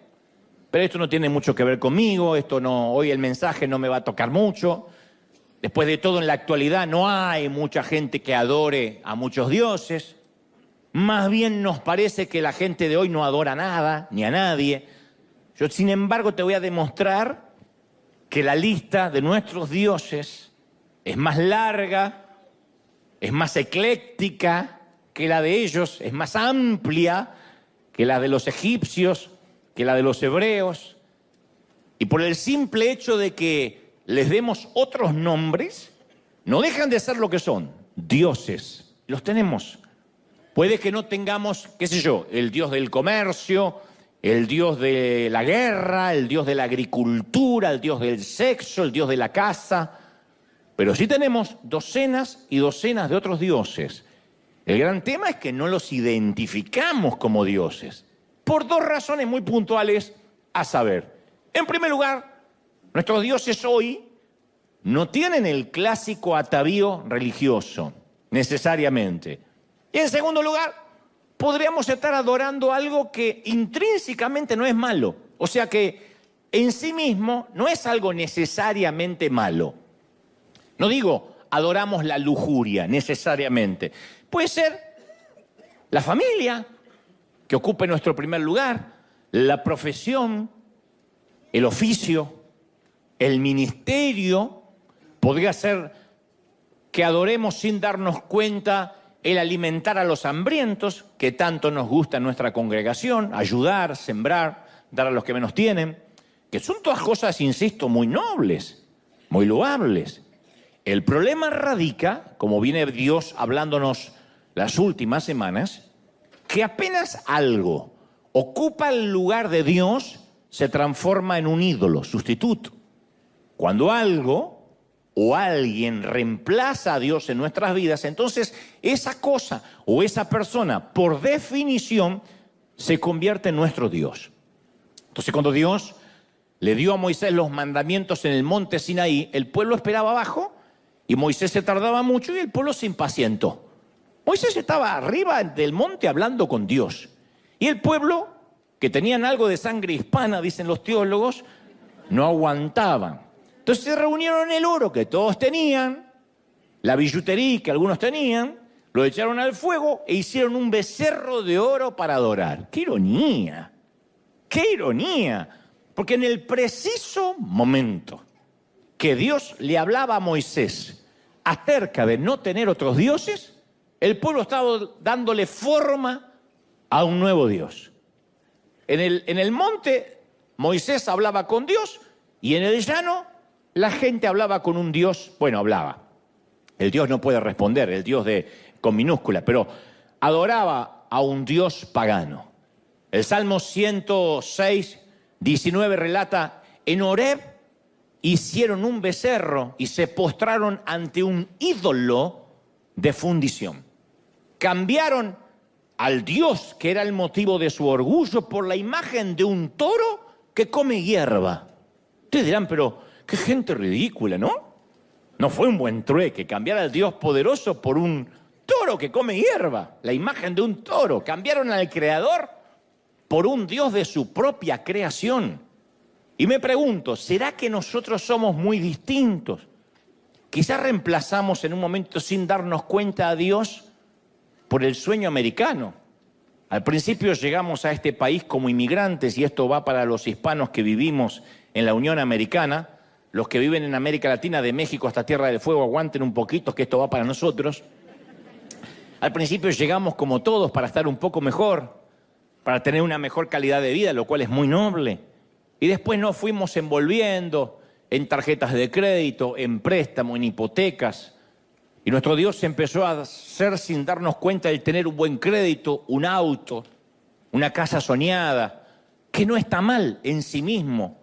pero esto no tiene mucho que ver conmigo, hoy el mensaje no me va a tocar mucho. Después de todo, en la actualidad no hay mucha gente que adore a muchos dioses. Más bien nos parece que la gente de hoy no adora nada, ni a nadie. Yo, sin embargo, te voy a demostrar que la lista de nuestros dioses es más larga, es más ecléctica que la de ellos, es más amplia que la de los egipcios, que la de los hebreos. Y por el simple hecho de que les demos otros nombres, no dejan de ser lo que son, dioses. Los tenemos. Puede que no tengamos, qué sé yo, el dios del comercio, el dios de la guerra, el dios de la agricultura, el dios del sexo, el dios de la caza, pero sí tenemos docenas y docenas de otros dioses. El gran tema es que no los identificamos como dioses, por dos razones muy puntuales a saber. En primer lugar, nuestros dioses hoy no tienen el clásico atavío religioso, necesariamente. Y en segundo lugar, podríamos estar adorando algo que intrínsecamente no es malo. O sea que en sí mismo no es algo necesariamente malo. No digo adoramos la lujuria necesariamente. Puede ser la familia, que ocupe nuestro primer lugar, la profesión, el oficio, el ministerio. Podría ser que adoremos sin darnos cuenta el alimentar a los hambrientos, que tanto nos gusta en nuestra congregación, ayudar, sembrar, dar a los que menos tienen. que son todas cosas, insisto, muy nobles, muy loables. El problema radica, como viene Dios hablándonos las últimas semanas, que apenas algo ocupa el lugar de Dios, se transforma en un ídolo, sustituto. Cuando algo o alguien reemplaza a Dios en nuestras vidas, entonces esa cosa o esa persona, por definición, se convierte en nuestro Dios. Entonces, cuando Dios le dio a Moisés los mandamientos en el monte Sinaí, el pueblo esperaba abajo y Moisés se tardaba mucho y el pueblo se impacientó. Moisés estaba arriba del monte hablando con Dios. Y el pueblo, que tenían algo de sangre hispana, dicen los teólogos, no aguantaban. Entonces se reunieron el oro que todos tenían, la billutería que algunos tenían, lo echaron al fuego e hicieron un becerro de oro para adorar. ¡Qué ironía! ¡Qué ironía! Porque en el preciso momento que Dios le hablaba a Moisés acerca de no tener otros dioses, el pueblo estaba dándole forma a un nuevo Dios. En el monte Moisés hablaba con Dios y en el llano la gente hablaba con un Dios, bueno, hablaba. El Dios no puede responder, el Dios con minúscula, pero adoraba a un Dios pagano. El Salmo 106, 19 relata, en Horeb hicieron un becerro y se postraron ante un ídolo de fundición. Cambiaron al Dios que era el motivo de su orgullo por la imagen de un toro que come hierba. Ustedes dirán, pero qué gente ridícula, ¿no? No fue un buen trueque cambiar al Dios poderoso por un toro que come hierba, la imagen de un toro. Cambiaron al Creador por un Dios de su propia creación. Y me pregunto, ¿será que nosotros somos muy distintos? Quizás reemplazamos en un momento sin darnos cuenta a Dios por el sueño americano. Al principio llegamos a este país como inmigrantes, y esto va para los hispanos que vivimos en la Unión Americana. Los que viven en América Latina, de México hasta Tierra del Fuego, aguanten un poquito que esto va para nosotros. Al principio llegamos como todos para estar un poco mejor, para tener una mejor calidad de vida, lo cual es muy noble. Y después nos fuimos envolviendo en tarjetas de crédito, en préstamo, en hipotecas. Y nuestro Dios se empezó a hacer sin darnos cuenta el tener un buen crédito, un auto, una casa soñada, que no está mal en sí mismo.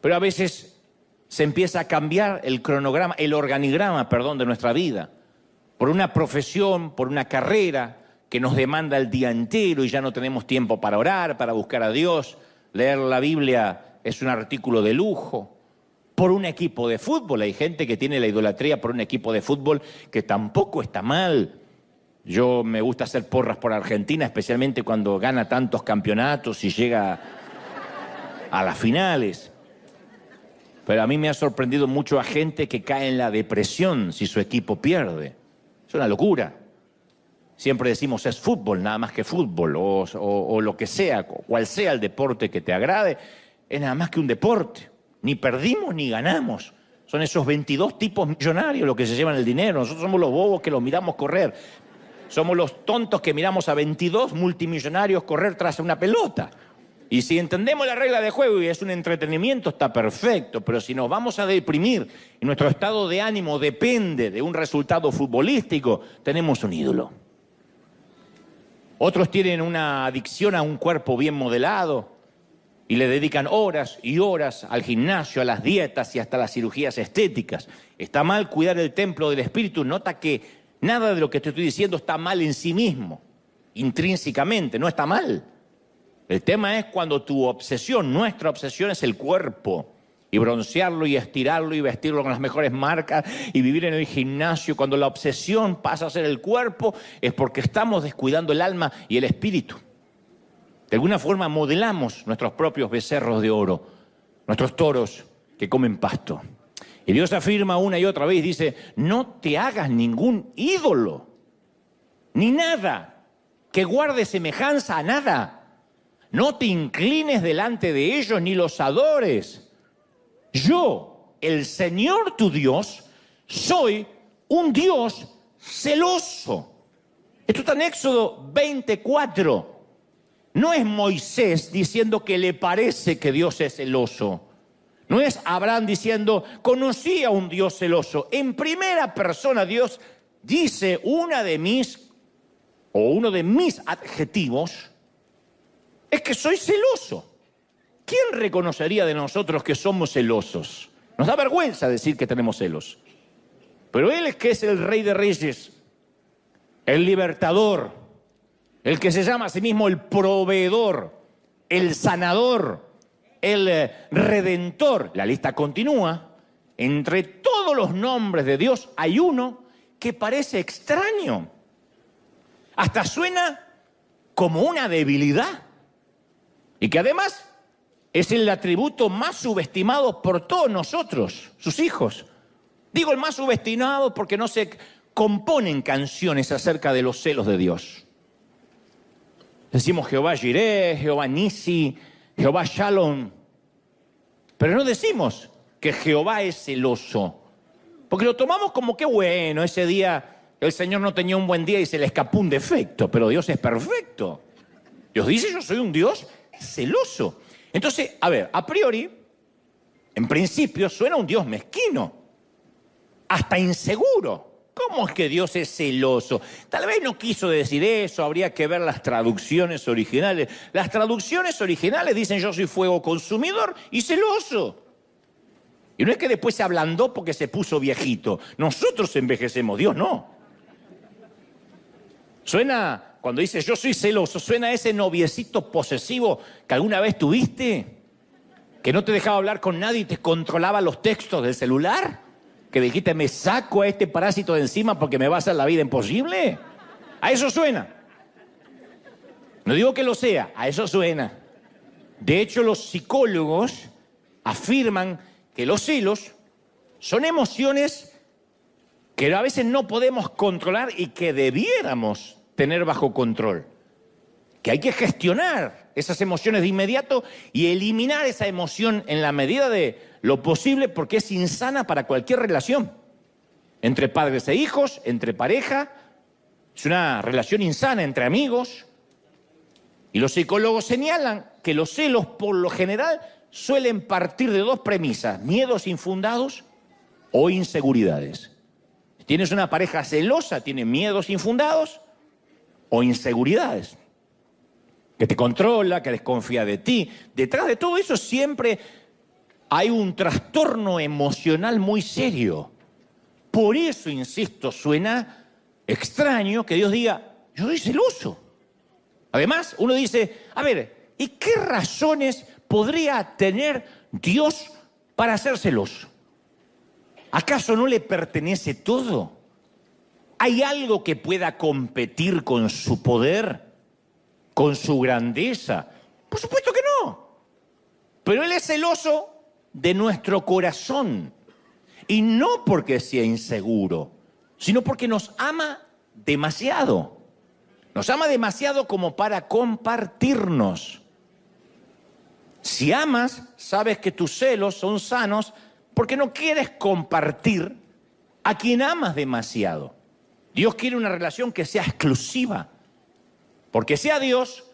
Pero a veces se empieza a cambiar el cronograma, el organigrama, de nuestra vida. Por una profesión, por una carrera que nos demanda el día entero y ya no tenemos tiempo para orar, para buscar a Dios. Leer la Biblia es un artículo de lujo. Por un equipo de fútbol, hay gente que tiene la idolatría por un equipo de fútbol que tampoco está mal. Yo me gusta hacer porras por Argentina, especialmente cuando gana tantos campeonatos y llega a las finales. Pero a mí me ha sorprendido mucho a gente que cae en la depresión si su equipo pierde. Es una locura. Siempre decimos es fútbol, nada más que fútbol, o lo que sea, cual sea el deporte que te agrade, es nada más que un deporte. Ni perdimos ni ganamos. Son esos 22 tipos millonarios los que se llevan el dinero. Nosotros somos los bobos que los miramos correr. Somos los tontos que miramos a 22 multimillonarios correr tras una pelota. Y si entendemos la regla de juego y es un entretenimiento, está perfecto. Pero si nos vamos a deprimir y nuestro estado de ánimo depende de un resultado futbolístico, tenemos un ídolo. Otros tienen una adicción a un cuerpo bien modelado y le dedican horas y horas al gimnasio, a las dietas y hasta las cirugías estéticas. Está mal cuidar el templo del espíritu. Nota que nada de lo que te estoy diciendo está mal en sí mismo, intrínsecamente, no está mal. El tema es cuando tu obsesión, nuestra obsesión es el cuerpo, y broncearlo y estirarlo y vestirlo con las mejores marcas y vivir en el gimnasio. Cuando la obsesión pasa a ser el cuerpo, es porque estamos descuidando el alma y el espíritu. De alguna forma modelamos nuestros propios becerros de oro, nuestros toros que comen pasto. Y Dios afirma una y otra vez, dice, no te hagas ningún ídolo, ni nada que guarde semejanza a nada. No te inclines delante de ellos ni los adores. Yo, el Señor tu Dios, soy un Dios celoso. Esto está en Éxodo 24. No es Moisés diciendo que le parece que Dios es celoso. No es Abraham diciendo, conocí a un Dios celoso. En primera persona Dios dice uno de mis adjetivos es que soy celoso. ¿Quién reconocería de nosotros que somos celosos? Nos da vergüenza decir que tenemos celos. Pero Él es que es el Rey de Reyes, el libertador, el que se llama a sí mismo el proveedor, el sanador, el redentor. La lista continúa. Entre todos los nombres de Dios hay uno que parece extraño. Hasta suena como una debilidad. Y que además es el atributo más subestimado por todos nosotros, sus hijos. Digo el más subestimado porque no se componen canciones acerca de los celos de Dios. Decimos Jehová Jireh, Jehová Nisi, Jehová Shalom. Pero no decimos que Jehová es celoso. Porque lo tomamos como que bueno, ese día el Señor no tenía un buen día y se le escapó un defecto. Pero Dios es perfecto. Dios dice, yo soy un Dios celoso. Entonces, a priori, en principio suena un Dios mezquino, hasta inseguro. ¿Cómo es que Dios es celoso? Tal vez no quiso decir eso, habría que ver las traducciones originales. Las traducciones originales dicen yo soy fuego consumidor y celoso. Y no es que después se ablandó porque se puso viejito. Nosotros envejecemos, Dios no. Suena... Cuando dices yo soy celoso, suena a ese noviecito posesivo que alguna vez tuviste, que no te dejaba hablar con nadie y te controlaba los textos del celular, que dijiste me saco a este parásito de encima porque me va a hacer la vida imposible. A eso suena. No digo que lo sea, a eso suena. De hecho, los psicólogos afirman que los celos son emociones que a veces no podemos controlar y que debiéramos tener bajo control, que hay que gestionar esas emociones de inmediato y eliminar esa emoción en la medida de lo posible porque es insana para cualquier relación, entre padres e hijos, entre pareja, es una relación insana entre amigos. Y los psicólogos señalan que los celos por lo general suelen partir de dos premisas, miedos infundados o inseguridades. Si tienes una pareja celosa, tiene miedos infundados o inseguridades, que te controla, que desconfía de ti. Detrás de todo eso siempre hay un trastorno emocional muy serio. Por eso, insisto, suena extraño que Dios diga, yo soy celoso. Además, uno dice, ¿y qué razones podría tener Dios para ser celoso? ¿Acaso no le pertenece todo? ¿Hay algo que pueda competir con su poder, con su grandeza? Por supuesto que no. Pero Él es celoso de nuestro corazón. Y no porque sea inseguro, sino porque nos ama demasiado. Nos ama demasiado como para compartirnos. Si amas, sabes que tus celos son sanos porque no quieres compartir a quien amas demasiado. Dios quiere una relación que sea exclusiva, porque sea Dios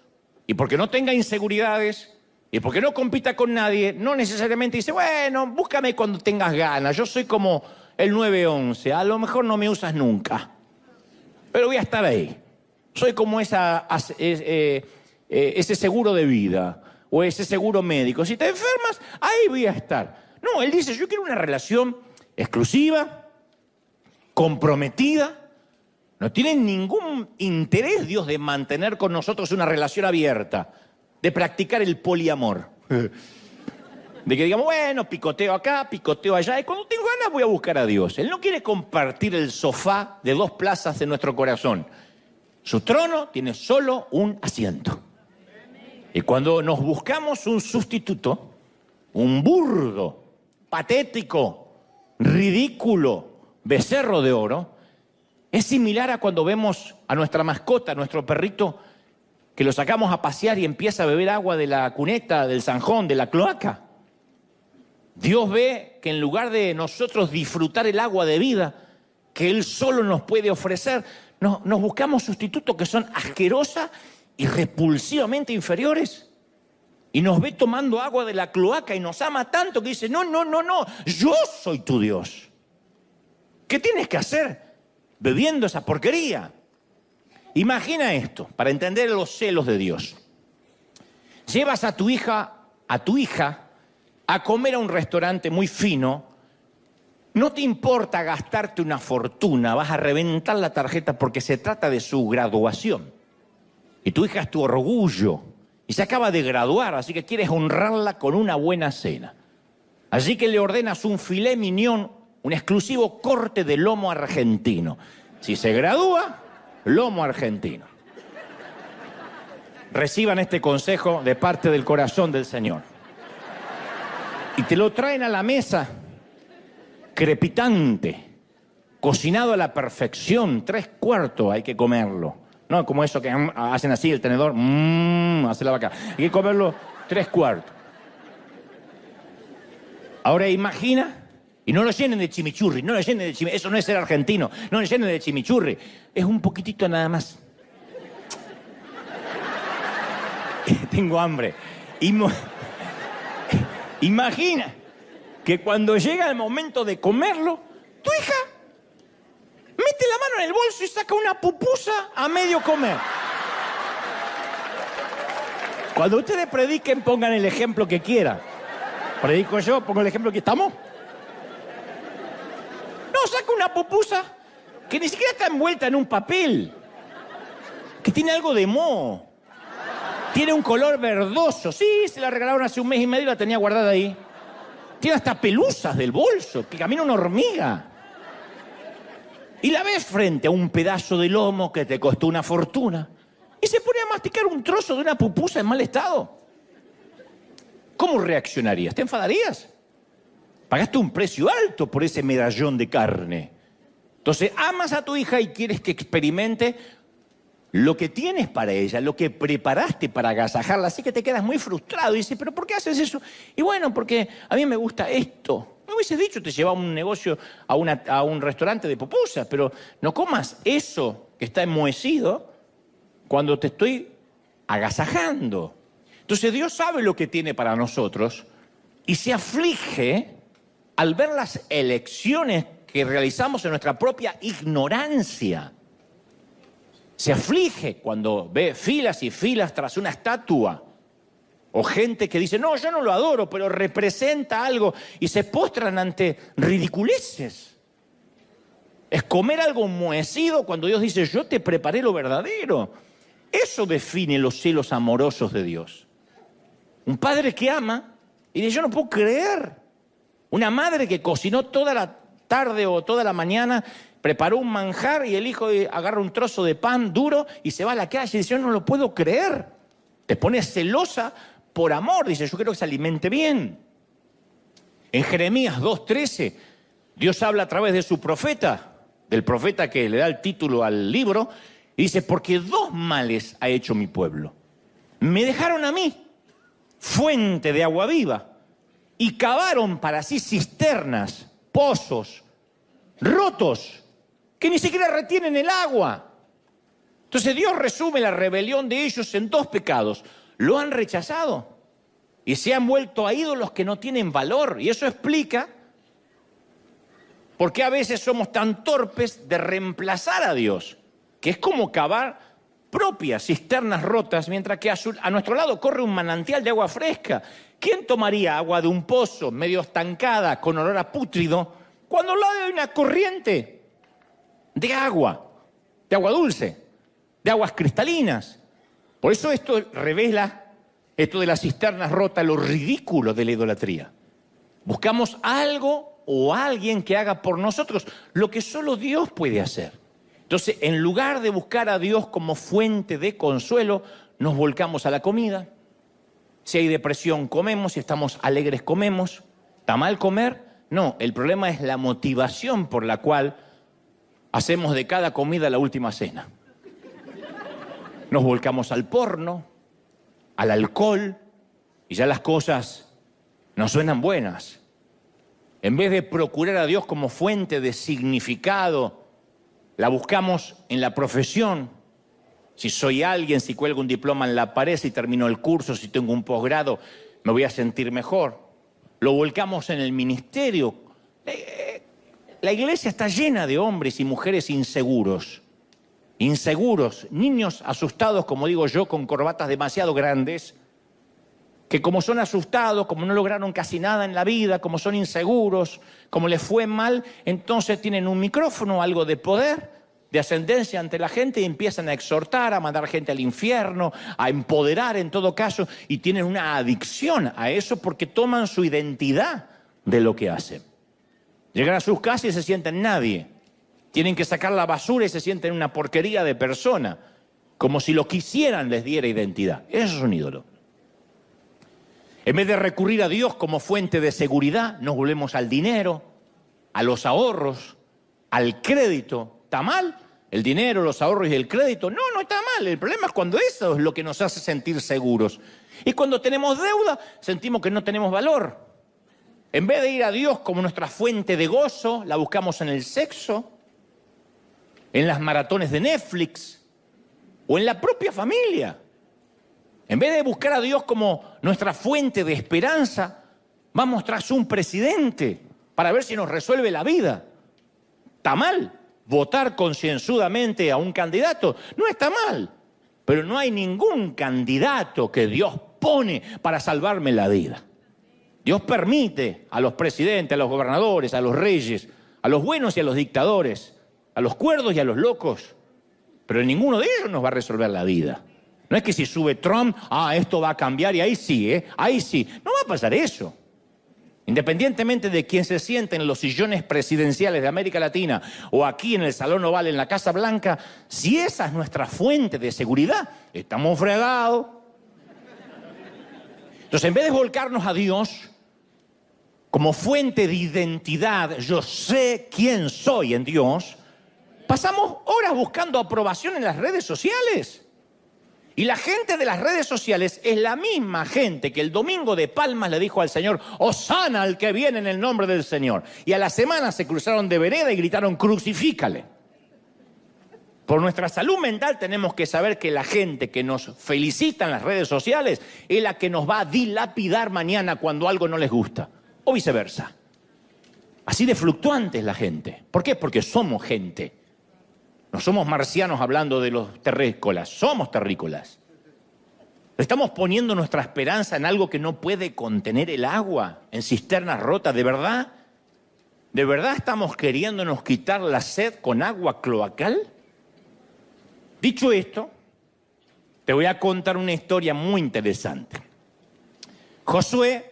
y porque no tenga inseguridades y porque no compita con nadie. No necesariamente dice, bueno, búscame cuando tengas ganas, yo soy como el 911, a lo mejor no me usas nunca, pero voy a estar ahí. Soy como ese seguro de vida o ese seguro médico. Si te enfermas, ahí voy a estar. No, Él dice, yo quiero una relación exclusiva, comprometida. No tiene ningún interés Dios de mantener con nosotros una relación abierta, de practicar el poliamor. De que digamos, bueno, picoteo acá, picoteo allá, y cuando tengo ganas voy a buscar a Dios. Él no quiere compartir el sofá de 2 plazas de nuestro corazón. Su trono tiene solo un asiento. Y cuando nos buscamos un sustituto, un burdo, patético, ridículo, becerro de oro, es similar a cuando vemos a nuestra mascota, a nuestro perrito, que lo sacamos a pasear y empieza a beber agua de la cuneta, del zanjón, de la cloaca. Dios ve que en lugar de nosotros disfrutar el agua de vida que Él solo nos puede ofrecer, nos buscamos sustitutos que son asquerosas y repulsivamente inferiores. Y nos ve tomando agua de la cloaca y nos ama tanto que dice, no, yo soy tu Dios. ¿Qué tienes que hacer bebiendo esa porquería? Imagina esto, para entender los celos de Dios. Llevas a tu hija a comer a un restaurante muy fino. No te importa gastarte una fortuna, vas a reventar la tarjeta porque se trata de su graduación. Y tu hija es tu orgullo y se acaba de graduar, así que quieres honrarla con una buena cena. Así que le ordenas un filet mignon, un exclusivo corte de lomo argentino. Si se gradúa, lomo argentino. Reciban este consejo de parte del corazón del Señor. Y te lo traen a la mesa, crepitante, cocinado a la perfección, 3/4 hay que comerlo. No como eso que hacen así el tenedor, hace la vaca. Hay que comerlo 3/4. Ahora imagina, y no lo llenen de chimichurri, eso no es ser argentino, no lo llenen de chimichurri, es un poquitito nada más. Tengo hambre. Imagina que cuando llega el momento de comerlo, tu hija mete la mano en el bolso y saca una pupusa a medio comer. Cuando ustedes prediquen, pongan el ejemplo que quieran. Predico yo, pongo el ejemplo que estamos. No, saca una pupusa que ni siquiera está envuelta en un papel, que tiene algo de moho. Tiene un color verdoso. Sí, se la regalaron hace 1 mes y medio y la tenía guardada ahí. Tiene hasta pelusas del bolso, que camina una hormiga. Y la ves frente a un pedazo de lomo que te costó una fortuna y se pone a masticar un trozo de una pupusa en mal estado. ¿Cómo reaccionarías? ¿Te enfadarías? Pagaste un precio alto por ese medallón de carne. Entonces, amas a tu hija y quieres que experimente lo que tienes para ella, lo que preparaste para agasajarla, así que te quedas muy frustrado y dices, ¿pero por qué haces eso? Y bueno, porque a mí me gusta esto. Me hubiese dicho, te llevaba un negocio a un restaurante de pupusas, pero no comas eso que está enmohecido cuando te estoy agasajando. Entonces Dios sabe lo que tiene para nosotros y se aflige al ver las elecciones que realizamos en nuestra propia ignorancia. Se aflige cuando ve filas y filas tras una estatua. O gente que dice, no, yo no lo adoro, pero representa algo. Y se postran ante ridiculeces. Es comer algo enmohecido cuando Dios dice, yo te preparé lo verdadero. Eso define los celos amorosos de Dios. Un padre que ama y dice, yo no puedo creer. Una madre que cocinó toda la tarde o toda la mañana, preparó un manjar y el hijo agarra un trozo de pan duro y se va a la calle y dice, yo no lo puedo creer. Te pones celosa por amor, dice, yo quiero que se alimente bien. En Jeremías 2:13, Dios habla a través de su profeta, del profeta que le da el título al libro, y dice, porque 2 males ha hecho mi pueblo. Me dejaron a mí, fuente de agua viva, y cavaron para sí cisternas, pozos, rotos, que ni siquiera retienen el agua. Entonces Dios resume la rebelión de ellos en 2 pecados. Lo han rechazado y se han vuelto a ídolos que no tienen valor. Y eso explica por qué a veces somos tan torpes de reemplazar a Dios, que es como cavar propias cisternas rotas, mientras que a nuestro lado corre un manantial de agua fresca. ¿Quién tomaría agua de un pozo medio estancada, con olor a pútrido, cuando al lado hay una corriente de agua dulce, de aguas cristalinas? Por eso esto revela, esto de las cisternas rotas, lo ridículo de la idolatría. Buscamos algo o alguien que haga por nosotros lo que solo Dios puede hacer. Entonces, en lugar de buscar a Dios como fuente de consuelo, nos volcamos a la comida. Si hay depresión, comemos. Si estamos alegres, comemos. ¿Está mal comer? No, el problema es la motivación por la cual hacemos de cada comida la última cena. Nos volcamos al porno, al alcohol, y ya las cosas nos suenan buenas. En vez de procurar a Dios como fuente de significado, la buscamos en la profesión, Si soy alguien, si cuelgo un diploma en la pared, si termino el curso, si tengo un posgrado, me voy a sentir mejor. Lo volcamos en el ministerio. La iglesia está llena de hombres y mujeres inseguros. Inseguros, niños asustados, como digo yo, con corbatas demasiado grandes, que como son asustados, como no lograron casi nada en la vida, como son inseguros, como les fue mal, entonces tienen un micrófono, algo de poder, de ascendencia ante la gente y empiezan a exhortar, a mandar gente al infierno, a empoderar en todo caso, y tienen una adicción a eso porque toman su identidad de lo que hacen. Llegan a sus casas y se sienten nadie. Tienen que sacar la basura y se sienten una porquería de persona, como si lo quisieran les diera identidad. Eso es un ídolo. En vez de recurrir a Dios como fuente de seguridad, nos volvemos al dinero, a los ahorros, al crédito. ¿Está mal? El dinero, los ahorros y el crédito. No, no está mal. El problema es cuando eso es lo que nos hace sentir seguros. Y cuando tenemos deuda, sentimos que no tenemos valor. En vez de ir a Dios como nuestra fuente de gozo, la buscamos en el sexo, en las maratones de Netflix o en la propia familia. En vez de buscar a Dios como nuestra fuente de esperanza, vamos tras un presidente para ver si nos resuelve la vida. ¿Está mal votar concienzudamente a un candidato? No está mal, pero no hay ningún candidato que Dios pone para salvarme la vida. Dios permite a los presidentes, a los gobernadores, a los reyes, a los buenos y a los dictadores, a los cuerdos y a los locos, pero ninguno de ellos nos va a resolver la vida. No es que si sube Trump, esto va a cambiar y ahí sí, ahí sí. No va a pasar eso. Independientemente de quién se siente en los sillones presidenciales de América Latina o aquí en el Salón Oval en la Casa Blanca, si esa es nuestra fuente de seguridad, estamos fregados. Entonces, en vez de volcarnos a Dios como fuente de identidad, yo sé quién soy en Dios, pasamos horas buscando aprobación en las redes sociales. Y la gente de las redes sociales es la misma gente que el domingo de Palmas le dijo al Señor, Hosana al que viene en el nombre del Señor. Y a la semana se cruzaron de vereda y gritaron, crucifícale. Por nuestra salud mental tenemos que saber que la gente que nos felicita en las redes sociales es la que nos va a dilapidar mañana cuando algo no les gusta. O viceversa. Así de fluctuante es la gente. ¿Por qué? Porque somos gente. No somos marcianos hablando de los terrícolas, somos terrícolas. Estamos poniendo nuestra esperanza en algo que no puede contener el agua, en cisternas rotas. ¿De verdad? ¿De verdad estamos queriéndonos quitar la sed con agua cloacal? Dicho esto, te voy a contar una historia muy interesante. Josué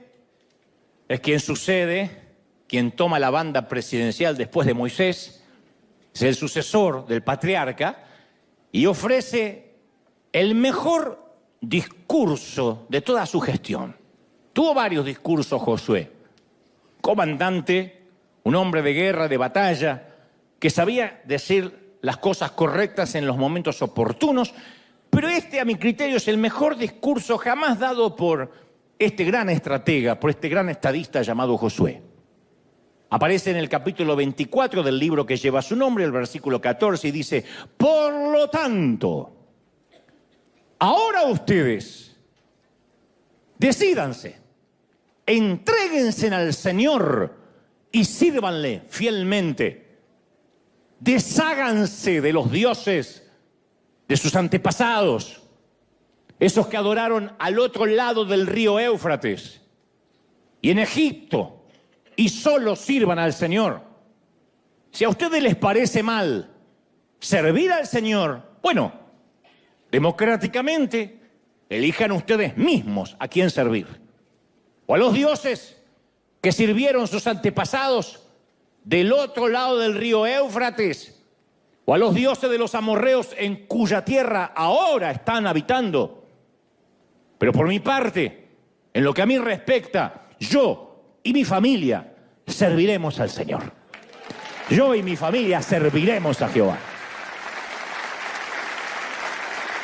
es quien sucede, quien toma la banda presidencial después de Moisés. Es el sucesor del patriarca y ofrece el mejor discurso de toda su gestión. Tuvo varios discursos Josué. Comandante, un hombre de guerra, de batalla, que sabía decir las cosas correctas en los momentos oportunos, pero este, a mi criterio, es el mejor discurso jamás dado por este gran estratega, por este gran estadista llamado Josué. Aparece en el capítulo 24 del libro que lleva su nombre, el versículo 14, y dice, por lo tanto, ahora ustedes, decídanse, entréguense al Señor y sírvanle fielmente. Desháganse de los dioses de sus antepasados, esos que adoraron al otro lado del río Éufrates y en Egipto, y solo sirvan al Señor. Si a ustedes les parece mal servir al Señor, bueno, democráticamente elijan ustedes mismos a quién servir. O a los dioses que sirvieron sus antepasados del otro lado del río Éufrates, o a los dioses de los amorreos en cuya tierra ahora están habitando. Pero por mi parte, en lo que a mí respecta, yo y mi familia serviremos al Señor. Yo y mi familia serviremos a Jehová.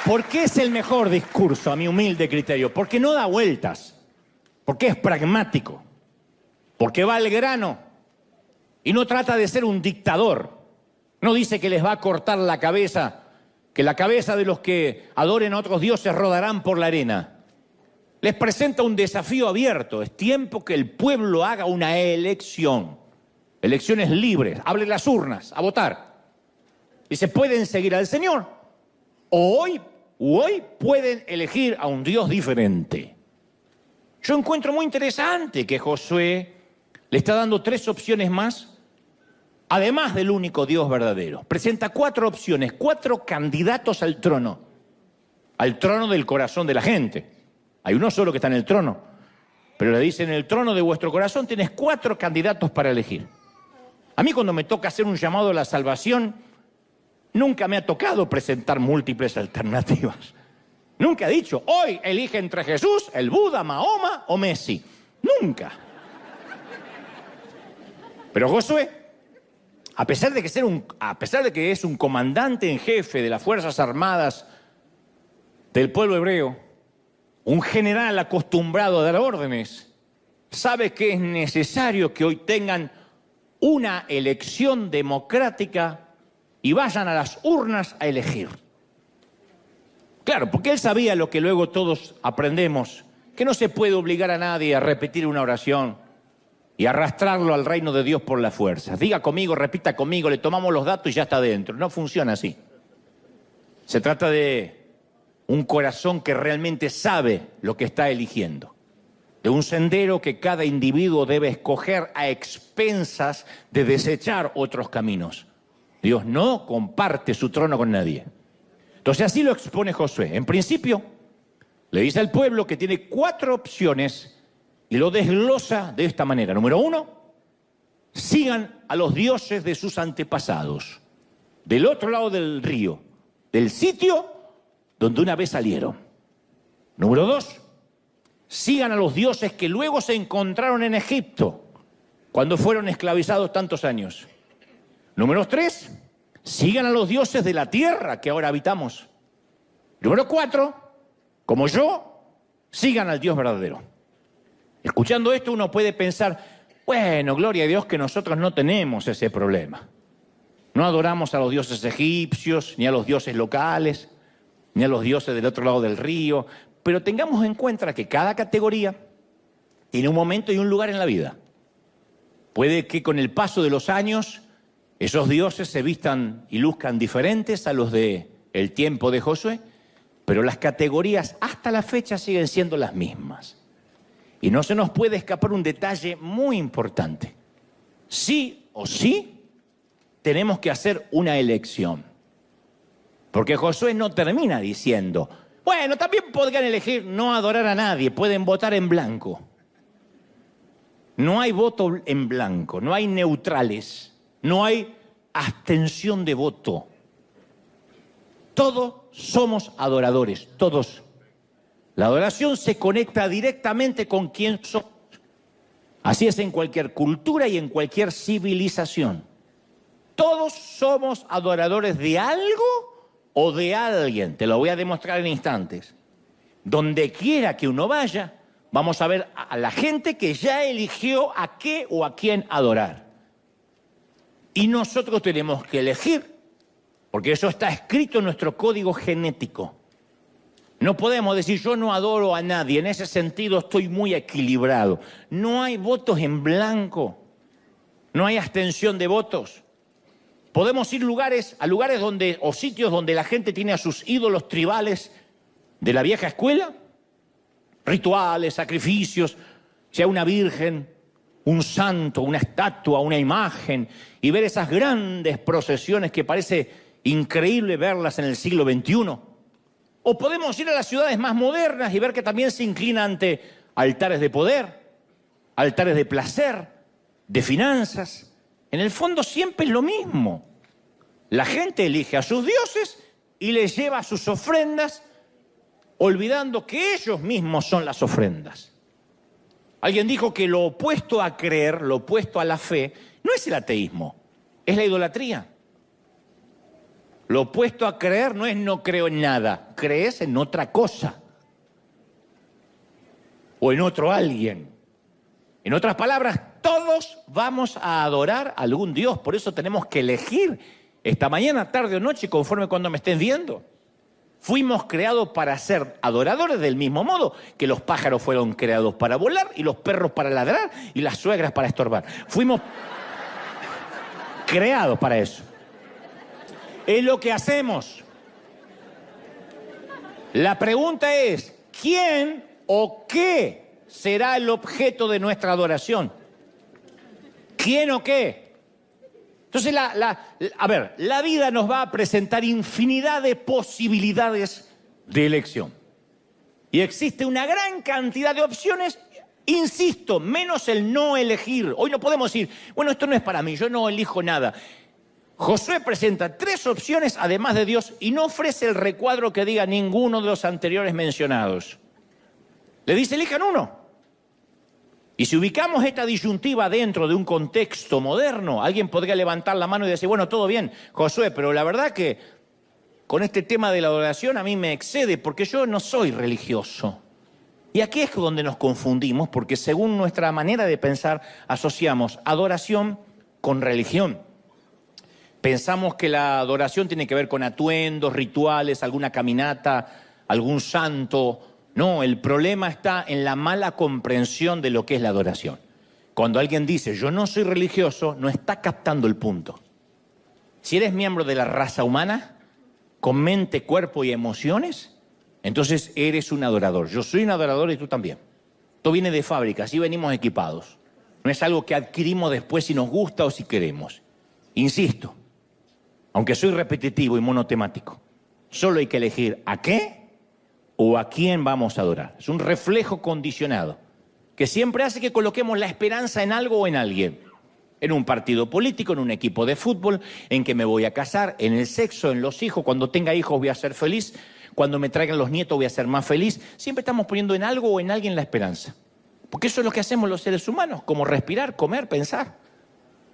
¿Por qué es el mejor discurso, a mi humilde criterio? Porque no da vueltas, porque es pragmático, porque va al grano y no trata de ser un dictador. No dice que les va a cortar la cabeza que la cabeza de los que adoren a otros dioses rodarán por la arena. Les presenta un desafío abierto. Es tiempo que el pueblo haga una elección. Elecciones libres. Hable las urnas, a votar. Y se pueden seguir al Señor. O hoy pueden elegir a un Dios diferente. Yo encuentro muy interesante que Josué le está dando 3 opciones más, además del único Dios verdadero. Presenta 4 opciones, 4 candidatos al trono del corazón de la gente. Hay uno solo que está en el trono, pero le dice: en el trono de vuestro corazón tienes 4 candidatos para elegir. A mí, cuando me toca hacer un llamado a la salvación, nunca me ha tocado presentar múltiples alternativas. Nunca he dicho: hoy elige entre Jesús, el Buda, Mahoma o Messi. Nunca. Pero Josué, a pesar de que es un comandante en jefe de las Fuerzas Armadas del pueblo hebreo, un general acostumbrado a dar órdenes, sabe que es necesario que hoy tengan una elección democrática y vayan a las urnas a elegir. Claro, porque él sabía lo que luego todos aprendemos, que no se puede obligar a nadie a repetir una oración y arrastrarlo al reino de Dios por la fuerza. Diga conmigo, repita conmigo, le tomamos los datos y ya está dentro. No funciona así. Se trata de un corazón que realmente sabe lo que está eligiendo, de un sendero que cada individuo debe escoger a expensas de desechar otros caminos. Dios no comparte su trono con nadie. Entonces así lo expone Josué. En principio, le dice al pueblo que tiene 4 opciones y lo desglosa de esta manera. Número 1, sigan a los dioses de sus antepasados, del otro lado del río, del sitio donde una vez salieron. Número 2, sigan a los dioses que luego se encontraron en Egipto, cuando fueron esclavizados tantos años. Número 3, sigan a los dioses de la tierra que ahora habitamos. Número 4, como yo, sigan al Dios verdadero. Escuchando esto uno puede pensar: bueno, gloria a Dios que nosotros no tenemos ese problema. No adoramos a los dioses egipcios, ni a los dioses locales, ni a los dioses del otro lado del río. Pero tengamos en cuenta que cada categoría tiene un momento y un lugar en la vida. Puede que con el paso de los años esos dioses se vistan y luzcan diferentes a los del tiempo de Josué, pero las categorías hasta la fecha siguen siendo las mismas. Y no se nos puede escapar un detalle muy importante. Sí o sí tenemos que hacer una elección. Porque Josué no termina diciendo: bueno, también podrían elegir no adorar a nadie, pueden votar en blanco. No hay voto en blanco, no hay neutrales, no hay abstención de voto. Todos somos adoradores, todos. La adoración se conecta directamente con quién somos. Así es en cualquier cultura y en cualquier civilización. Todos somos adoradores de algo o de alguien. Te lo voy a demostrar en instantes. Donde quiera que uno vaya, vamos a ver a la gente que ya eligió a qué o a quién adorar. Y nosotros tenemos que elegir, porque eso está escrito en nuestro código genético. No podemos decir: yo no adoro a nadie. En ese sentido estoy muy equilibrado. No hay votos en blanco. No hay abstención de votos. Podemos ir a lugares o sitios donde la gente tiene a sus ídolos tribales de la vieja escuela. Rituales, sacrificios, sea una virgen, un santo, una estatua, una imagen. Y ver esas grandes procesiones que parece increíble verlas en el siglo XXI. O podemos ir a las ciudades más modernas y ver que también se inclina ante altares de poder, altares de placer, de finanzas. En el fondo siempre es lo mismo. La gente elige a sus dioses y les lleva sus ofrendas, olvidando que ellos mismos son las ofrendas. Alguien dijo que lo opuesto a creer, lo opuesto a la fe, no es el ateísmo, es la idolatría. Lo opuesto a creer no es no creo en nada, crees en otra cosa o en otro alguien. En otras palabras, todos vamos a adorar a algún Dios, por eso tenemos que elegir esta mañana, tarde o noche, conforme cuando me estén viendo. Fuimos creados para ser adoradores del mismo modo que los pájaros fueron creados para volar y los perros para ladrar y las suegras para estorbar. Fuimos creados para eso. Es lo que hacemos. La pregunta es, ¿quién o qué será el objeto de nuestra adoración? ¿Quién o qué? Entonces, la vida nos va a presentar infinidad de posibilidades de elección. Y existe una gran cantidad de opciones, insisto, menos el no elegir. Hoy no podemos decir, bueno, esto no es para mí, yo no elijo nada. Josué presenta 3 opciones además de Dios y no ofrece el recuadro que diga ninguno de los anteriores mencionados. Le dice, elijan uno. Y si ubicamos esta disyuntiva dentro de un contexto moderno, alguien podría levantar la mano y decir, bueno, todo bien, Josué, pero la verdad que con este tema de la adoración a mí me excede porque yo no soy religioso. Y aquí es donde nos confundimos porque según nuestra manera de pensar asociamos adoración con religión. Pensamos que la adoración tiene que ver con atuendos, rituales, alguna caminata, algún santo. No, el problema está en la mala comprensión de lo que es la adoración. Cuando alguien dice, yo no soy religioso, no está captando el punto. Si eres miembro de la raza humana, con mente, cuerpo y emociones, entonces eres un adorador. Yo soy un adorador y tú también. Esto viene de fábrica, así venimos equipados. No es algo que adquirimos después si nos gusta o si queremos. Insisto, aunque soy repetitivo y monotemático, solo hay que elegir a qué o a quién vamos a adorar. Es un reflejo condicionado que siempre hace que coloquemos la esperanza en algo o en alguien. En un partido político, en un equipo de fútbol, en que me voy a casar, en el sexo, en los hijos. Cuando tenga hijos voy a ser feliz. Cuando me traigan los nietos voy a ser más feliz. Siempre estamos poniendo en algo o en alguien la esperanza. Porque eso es lo que hacemos los seres humanos, como respirar, comer, pensar.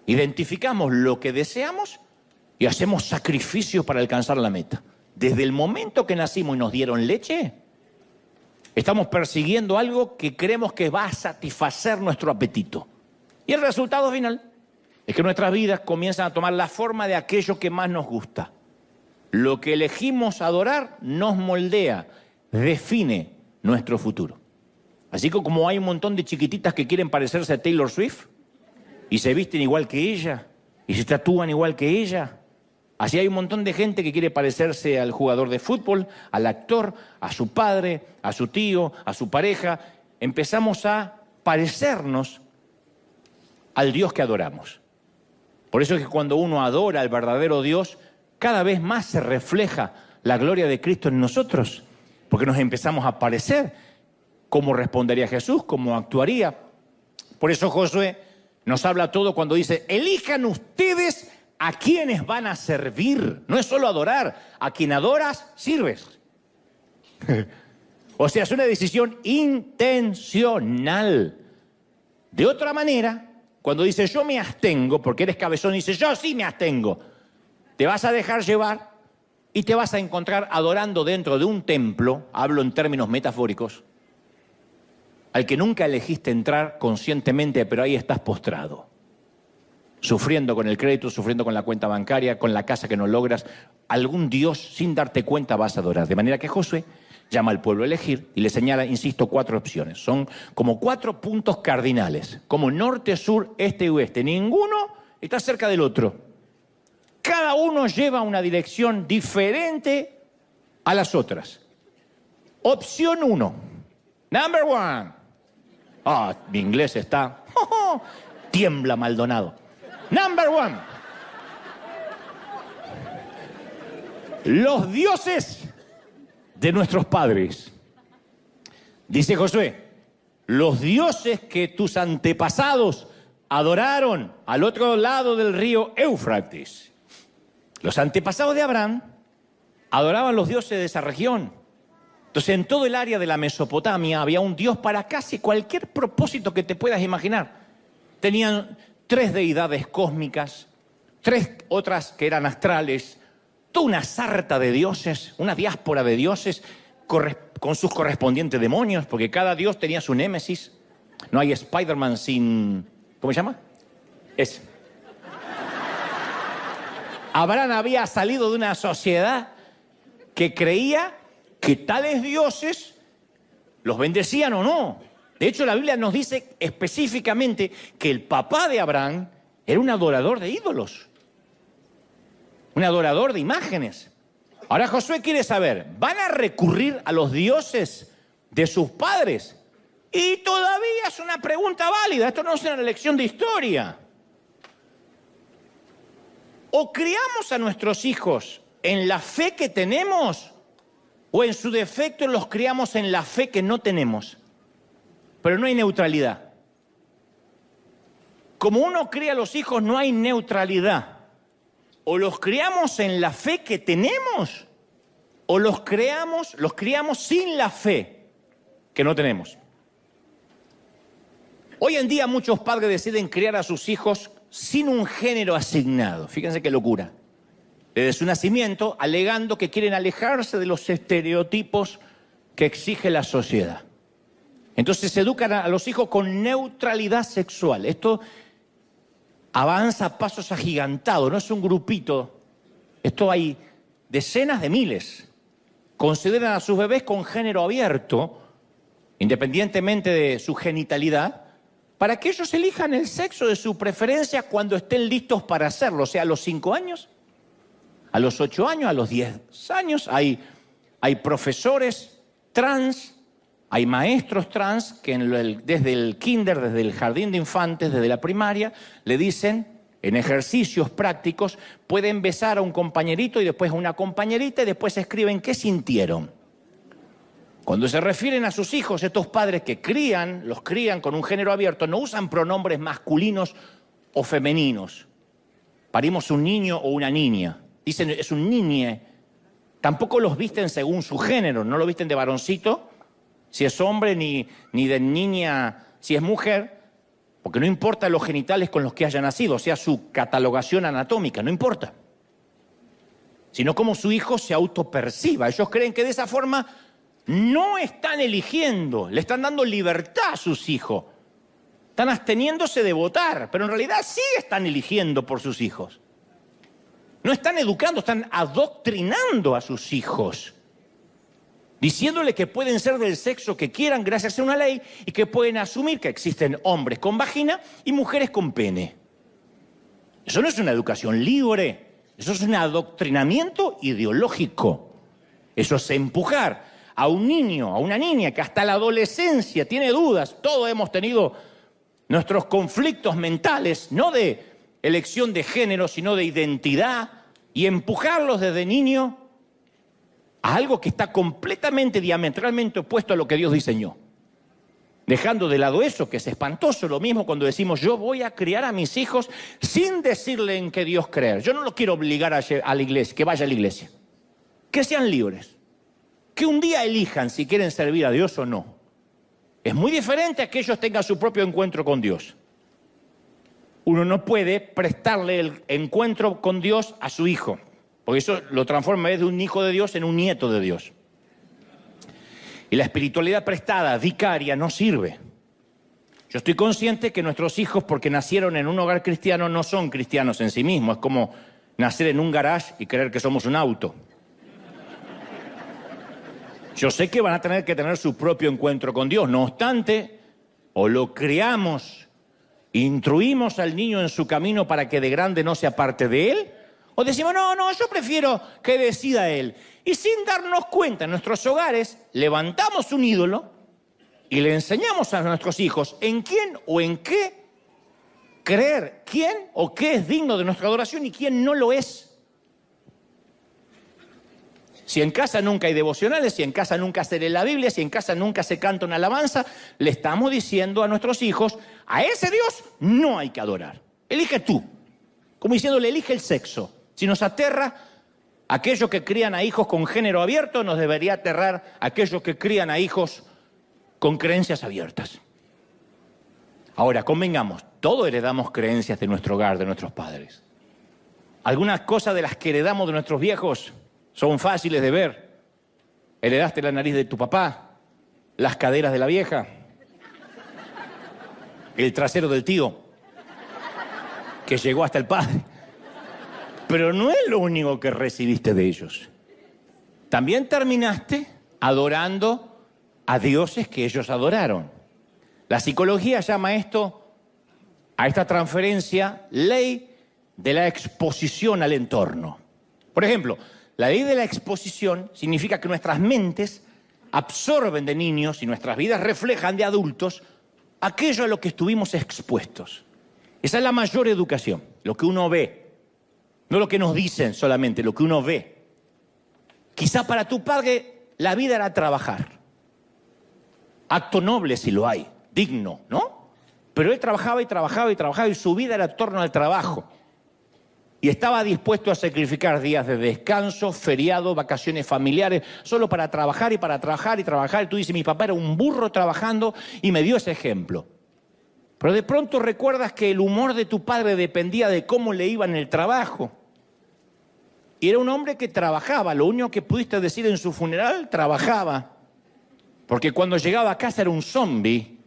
Identificamos lo que deseamos y hacemos sacrificios para alcanzar la meta. Desde el momento que nacimos y nos dieron leche, estamos persiguiendo algo que creemos que va a satisfacer nuestro apetito. Y el resultado final es que nuestras vidas comienzan a tomar la forma de aquello que más nos gusta. Lo que elegimos adorar nos moldea, define nuestro futuro. Así que como hay un montón de chiquititas que quieren parecerse a Taylor Swift y se visten igual que ella y se tatúan igual que ella, así hay un montón de gente que quiere parecerse al jugador de fútbol, al actor, a su padre, a su tío, a su pareja. Empezamos a parecernos al Dios que adoramos. Por eso es que cuando uno adora al verdadero Dios, cada vez más se refleja la gloria de Cristo en nosotros, porque nos empezamos a parecer cómo respondería Jesús, cómo actuaría. Por eso Josué nos habla todo cuando dice, elijan ustedes a quienes van a servir. No es solo adorar, a quien adoras, sirves. O sea, es una decisión intencional. De otra manera, cuando dice yo me abstengo, porque eres cabezón, y dice yo sí me abstengo, te vas a dejar llevar y te vas a encontrar adorando dentro de un templo, hablo en términos metafóricos, al que nunca elegiste entrar conscientemente, pero ahí estás postrado, sufriendo con el crédito, sufriendo con la cuenta bancaria, con la casa que no logras. Algún Dios sin darte cuenta vas a adorar. De manera que Josué llama al pueblo a elegir y le señala, insisto, 4 opciones. Son como 4 puntos cardinales, como norte, sur, este y oeste. Ninguno está cerca del otro. Cada uno lleva una dirección diferente a las otras. Opción 1. Number 1. Mi inglés está... tiembla Maldonado. Number 1. Los dioses de nuestros padres. Dice Josué, los dioses que tus antepasados adoraron al otro lado del río Éufrates. Los antepasados de Abraham adoraban los dioses de esa región. Entonces, en todo el área de la Mesopotamia había un dios para casi cualquier propósito que te puedas imaginar. Tenían 3 deidades cósmicas, 3 otras que eran astrales, toda una sarta de dioses, una diáspora de dioses con sus correspondientes demonios, porque cada dios tenía su némesis. No hay Spider-Man sin... ¿Cómo se llama? Ese. Abraham había salido de una sociedad que creía que tales dioses los bendecían o no. De hecho, la Biblia nos dice específicamente que el papá de Abraham era un adorador de ídolos, un adorador de imágenes. Ahora Josué quiere saber, ¿van a recurrir a los dioses de sus padres? Y todavía es una pregunta válida, esto no es una lección de historia. ¿O criamos a nuestros hijos en la fe que tenemos o en su defecto los criamos en la fe que no tenemos? Pero no hay neutralidad. Como uno cría a los hijos, no hay neutralidad. O los criamos en la fe que tenemos o los criamos sin la fe que no tenemos. Hoy en día muchos padres deciden criar a sus hijos sin un género asignado. Fíjense qué locura. Desde su nacimiento, alegando que quieren alejarse de los estereotipos que exige la sociedad. Entonces se educan a los hijos con neutralidad sexual. Esto avanza a pasos agigantados, no es un grupito. Esto hay decenas de miles. Consideran a sus bebés con género abierto, independientemente de su genitalidad, para que ellos elijan el sexo de su preferencia cuando estén listos para hacerlo. O sea, a los 5 años, a los 8 años, a los 10 años. Hay profesores trans, hay maestros trans que desde el kinder, desde el jardín de infantes, desde la primaria, le dicen, en ejercicios prácticos, pueden besar a un compañerito y después a una compañerita y después escriben qué sintieron. Cuando se refieren a sus hijos, estos padres que los crían con un género abierto, no usan pronombres masculinos o femeninos. Parimos un niño o una niña. Dicen, es un niñe. Tampoco los visten según su género. No lo visten de varoncito, si es hombre, ni de niña, si es mujer. Porque no importa los genitales con los que haya nacido, o sea, su catalogación anatómica, no importa. Sino cómo su hijo se autoperciba. Ellos creen que de esa forma no están eligiendo, le están dando libertad a sus hijos. Están absteniéndose de votar, pero en realidad sí están eligiendo por sus hijos. No están educando, están adoctrinando a sus hijos, diciéndole que pueden ser del sexo que quieran gracias a una ley y que pueden asumir que existen hombres con vagina y mujeres con pene. Eso no es una educación libre, eso es un adoctrinamiento ideológico. Eso es empujar a un niño, a una niña que hasta la adolescencia tiene dudas. Todos hemos tenido nuestros conflictos mentales, no de elección de género, sino de identidad, y empujarlos desde niño a algo que está completamente, diametralmente opuesto a lo que Dios diseñó. Dejando de lado eso, que es espantoso, lo mismo cuando decimos, yo voy a criar a mis hijos sin decirle en qué Dios creer. Yo no los quiero obligar a la iglesia, que vaya a la iglesia. Que sean libres. Que un día elijan si quieren servir a Dios o no. Es muy diferente a que ellos tengan su propio encuentro con Dios. Uno no puede prestarle el encuentro con Dios a su hijo, porque eso lo transforma en vez de un hijo de Dios en un nieto de Dios. Y la espiritualidad prestada, vicaria, no sirve. Yo estoy consciente que nuestros hijos, porque nacieron en un hogar cristiano, no son cristianos en sí mismos. Es como nacer en un garage y creer que somos un auto. Yo sé que van a tener que tener su propio encuentro con Dios. No obstante, o lo criamos, instruimos al niño en su camino para que de grande no se aparte de él, o decimos, no, yo prefiero que decida él. Y sin darnos cuenta en nuestros hogares, levantamos un ídolo y le enseñamos a nuestros hijos en quién o en qué creer, quién o qué es digno de nuestra adoración y quién no lo es. Si en casa nunca hay devocionales, si en casa nunca se lee la Biblia, si en casa nunca se canta una alabanza, le estamos diciendo a nuestros hijos, a ese Dios no hay que adorar. Elige tú. Como diciéndole, elige el sexo. Si nos aterra aquellos que crían a hijos con género abierto, nos debería aterrar aquellos que crían a hijos con creencias abiertas. Ahora, convengamos, todos heredamos creencias de nuestro hogar, de nuestros padres. Algunas cosas de las que heredamos de nuestros viejos son fáciles de ver. Heredaste la nariz de tu papá, las caderas de la vieja, el trasero del tío, que llegó hasta el padre. Pero no es lo único que recibiste de ellos. También terminaste adorando a dioses que ellos adoraron. La psicología llama a esta transferencia, ley de la exposición al entorno. Por ejemplo, la ley de la exposición significa que nuestras mentes absorben de niños y nuestras vidas reflejan de adultos aquello a lo que estuvimos expuestos. Esa es la mayor educación, lo que uno ve, no lo que nos dicen solamente, lo que uno ve. Quizá para tu padre la vida era trabajar. Acto noble si lo hay, digno, ¿no? Pero él trabajaba y trabajaba y trabajaba y su vida era en torno al trabajo. Y estaba dispuesto a sacrificar días de descanso, feriados, vacaciones familiares, solo para trabajar y para trabajar y trabajar. Y tú dices, mi papá era un burro trabajando y me dio ese ejemplo. Pero de pronto recuerdas que el humor de tu padre dependía de cómo le iba en el trabajo. Y era un hombre que trabajaba, lo único que pudiste decir en su funeral, trabajaba. Porque cuando llegaba a casa era un zombi,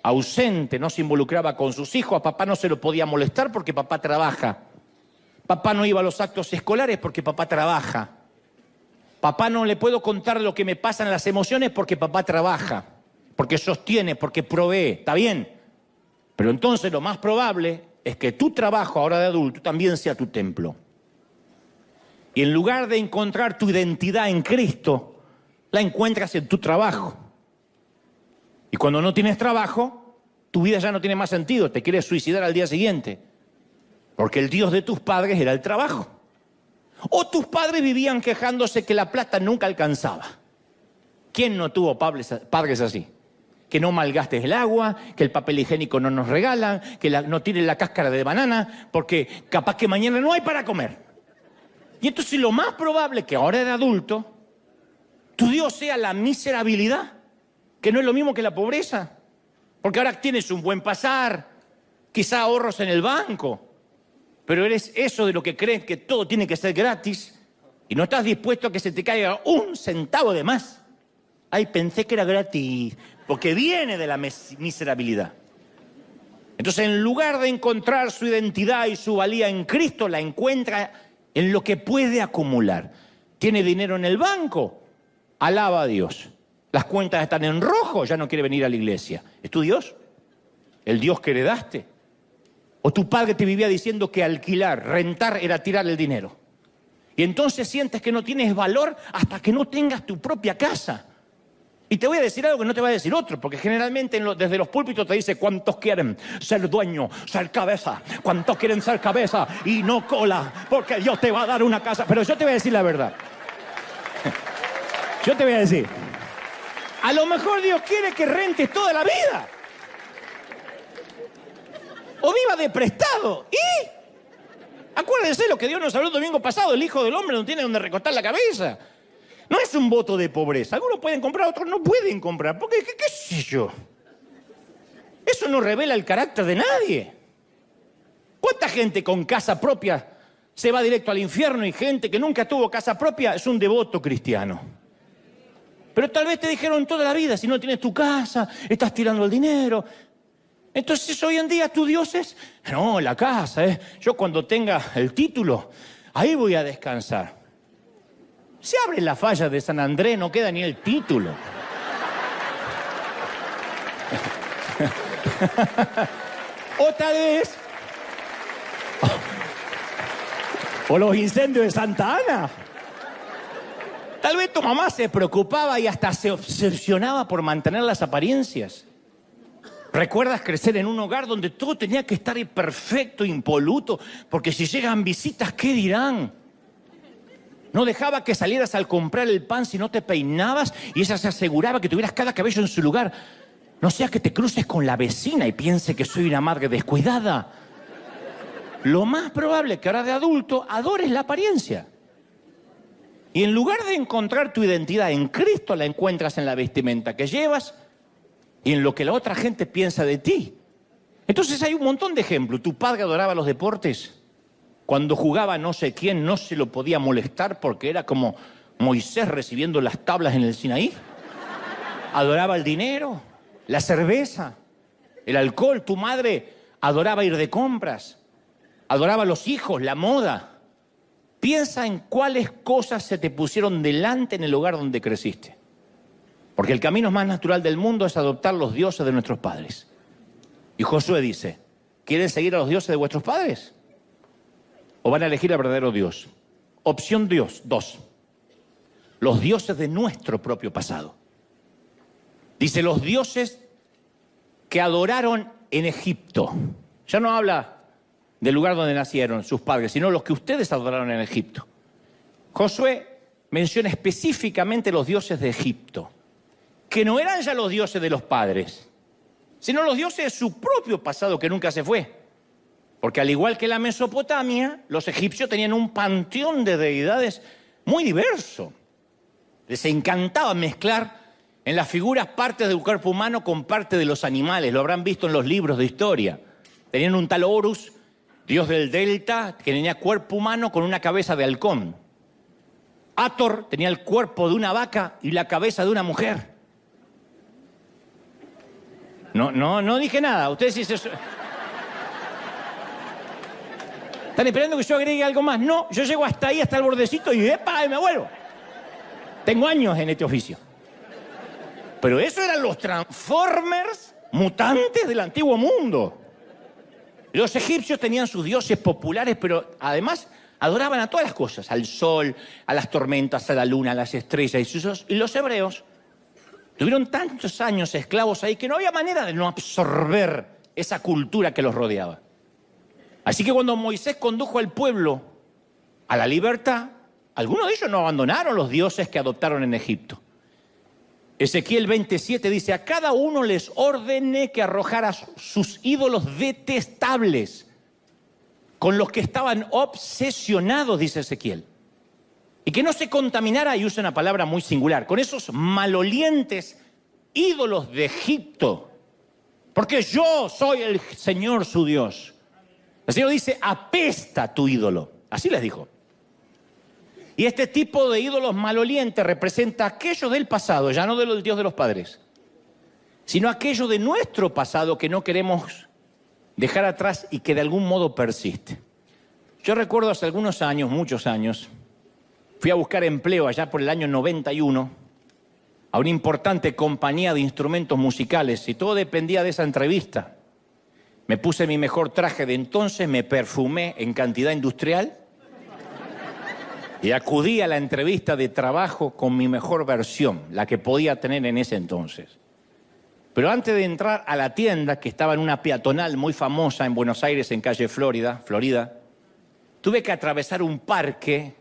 ausente, no se involucraba con sus hijos, a papá no se lo podía molestar porque papá trabaja. Papá no iba a los actos escolares porque papá trabaja. Papá no le puedo contar lo que me pasa en las emociones porque papá trabaja, porque sostiene, porque provee, ¿está bien? Pero entonces lo más probable es que tu trabajo ahora de adulto también sea tu templo. Y en lugar de encontrar tu identidad en Cristo, la encuentras en tu trabajo. Y cuando no tienes trabajo, tu vida ya no tiene más sentido, te quieres suicidar al día siguiente. Porque el Dios de tus padres era el trabajo. O tus padres vivían quejándose que la plata nunca alcanzaba. ¿Quién no tuvo padres así? Que no malgastes el agua, que el papel higiénico no nos regalan, que no tiren la cáscara de banana, porque capaz que mañana no hay para comer. Y entonces lo más probable que ahora de adulto, tu Dios sea la miserabilidad, que no es lo mismo que la pobreza. Porque ahora tienes un buen pasar, quizá ahorros en el banco, pero eres eso de lo que crees que todo tiene que ser gratis y no estás dispuesto a que se te caiga un centavo de más. Ay, pensé que era gratis, porque viene de la miserabilidad. Entonces, en lugar de encontrar su identidad y su valía en Cristo, la encuentra en lo que puede acumular. ¿Tiene dinero en el banco? Alaba a Dios. Las cuentas están en rojo, ya no quiere venir a la iglesia. ¿Es tu Dios? ¿El Dios que heredaste? ¿O tu padre te vivía diciendo que alquilar, rentar era tirar el dinero? Y entonces sientes que no tienes valor hasta que no tengas tu propia casa. Y te voy a decir algo que no te va a decir otro, porque generalmente desde los púlpitos te dice cuántos quieren ser dueño, ser cabeza, cuántos quieren ser cabeza y no cola, porque Dios te va a dar una casa. Pero yo te voy a decir la verdad. Yo te voy a decir, a lo mejor Dios quiere que rentes toda la vida. O viva de prestado. ¿Y? Acuérdense lo que Dios nos habló el domingo pasado. El Hijo del Hombre no tiene donde recostar la cabeza. No es un voto de pobreza. Algunos pueden comprar, otros no pueden comprar. Porque, ¿qué sé yo? Eso no revela el carácter de nadie. ¿Cuánta gente con casa propia se va directo al infierno y gente que nunca tuvo casa propia es un devoto cristiano? Pero tal vez te dijeron toda la vida, si no tienes tu casa, estás tirando el dinero. Entonces hoy en día tu Dios es, no, la casa, yo cuando tenga el título, ahí voy a descansar. Se abre la falla de San Andrés, no queda ni el título. O tal vez, o los incendios de Santa Ana. Tal vez tu mamá se preocupaba y hasta se obsesionaba por mantener las apariencias. ¿Recuerdas crecer en un hogar donde todo tenía que estar perfecto, impoluto? Porque si llegan visitas, ¿qué dirán? No dejaba que salieras al comprar el pan si no te peinabas y ella se aseguraba que tuvieras cada cabello en su lugar. No sea que te cruces con la vecina y piense que soy una madre descuidada. Lo más probable es que ahora de adulto adores la apariencia. Y en lugar de encontrar tu identidad en Cristo, la encuentras en la vestimenta que llevas y en lo que la otra gente piensa de ti. Entonces hay un montón de ejemplos. Tu padre adoraba los deportes. Cuando jugaba no sé quién, no se lo podía molestar porque era como Moisés recibiendo las tablas en el Sinaí. Adoraba el dinero, la cerveza, el alcohol. Tu madre adoraba ir de compras. Adoraba a los hijos, la moda. piensa en cuáles cosas se te pusieron delante en el lugar donde creciste. Porque el camino más natural del mundo es adoptar los dioses de nuestros padres. Y Josué dice, ¿quieren seguir a los dioses de vuestros padres? ¿O van a elegir al verdadero Dios? Opción 2. Los dioses de nuestro propio pasado. Dice, los dioses que adoraron en Egipto. Ya no habla del lugar donde nacieron sus padres, sino los que ustedes adoraron en Egipto. Josué menciona específicamente los dioses de Egipto, que no eran ya los dioses de los padres, sino los dioses de su propio pasado que nunca se fue. Porque al igual que la Mesopotamia, los egipcios tenían un panteón de deidades muy diverso. Les encantaba mezclar en las figuras partes del cuerpo humano con parte de los animales. Lo habrán visto en los libros de historia. Tenían un tal Horus, dios del delta, que tenía cuerpo humano con una cabeza de halcón. Hathor tenía el cuerpo de una vaca y la cabeza de una mujer. No dije nada. Ustedes dicen... ¿Están esperando que yo agregue algo más? No, yo llego hasta ahí, hasta el bordecito y ¡epa! Y me vuelvo. Tengo años en este oficio. Pero eso eran los Transformers mutantes del antiguo mundo. Los egipcios tenían sus dioses populares, pero además adoraban a todas las cosas, al sol, a las tormentas, a la luna, a las estrellas. Y los hebreos tuvieron tantos años esclavos ahí que no había manera de no absorber esa cultura que los rodeaba. Así que cuando Moisés condujo al pueblo a la libertad, algunos de ellos no abandonaron los dioses que adoptaron en Egipto. Ezequiel 27 dice, a cada uno les ordené que arrojara sus ídolos detestables, con los que estaban obsesionados, dice Ezequiel. Y que no se contaminara, y usa una palabra muy singular, con esos malolientes ídolos de Egipto. Porque yo soy el Señor su Dios. El Señor dice, apesta tu ídolo. Así les dijo. Y este tipo de ídolos malolientes representa aquello del pasado, ya no del Dios de los padres, sino aquello de nuestro pasado que no queremos dejar atrás y que de algún modo persiste. Yo recuerdo hace algunos años, muchos años, fui a buscar empleo allá por el año 91 a una importante compañía de instrumentos musicales y todo dependía de esa entrevista. Me puse mi mejor traje de entonces, me perfumé en cantidad industrial y acudí a la entrevista de trabajo con mi mejor versión, la que podía tener en ese entonces. Pero antes de entrar a la tienda, que estaba en una peatonal muy famosa en Buenos Aires, en calle Florida, tuve que atravesar un parque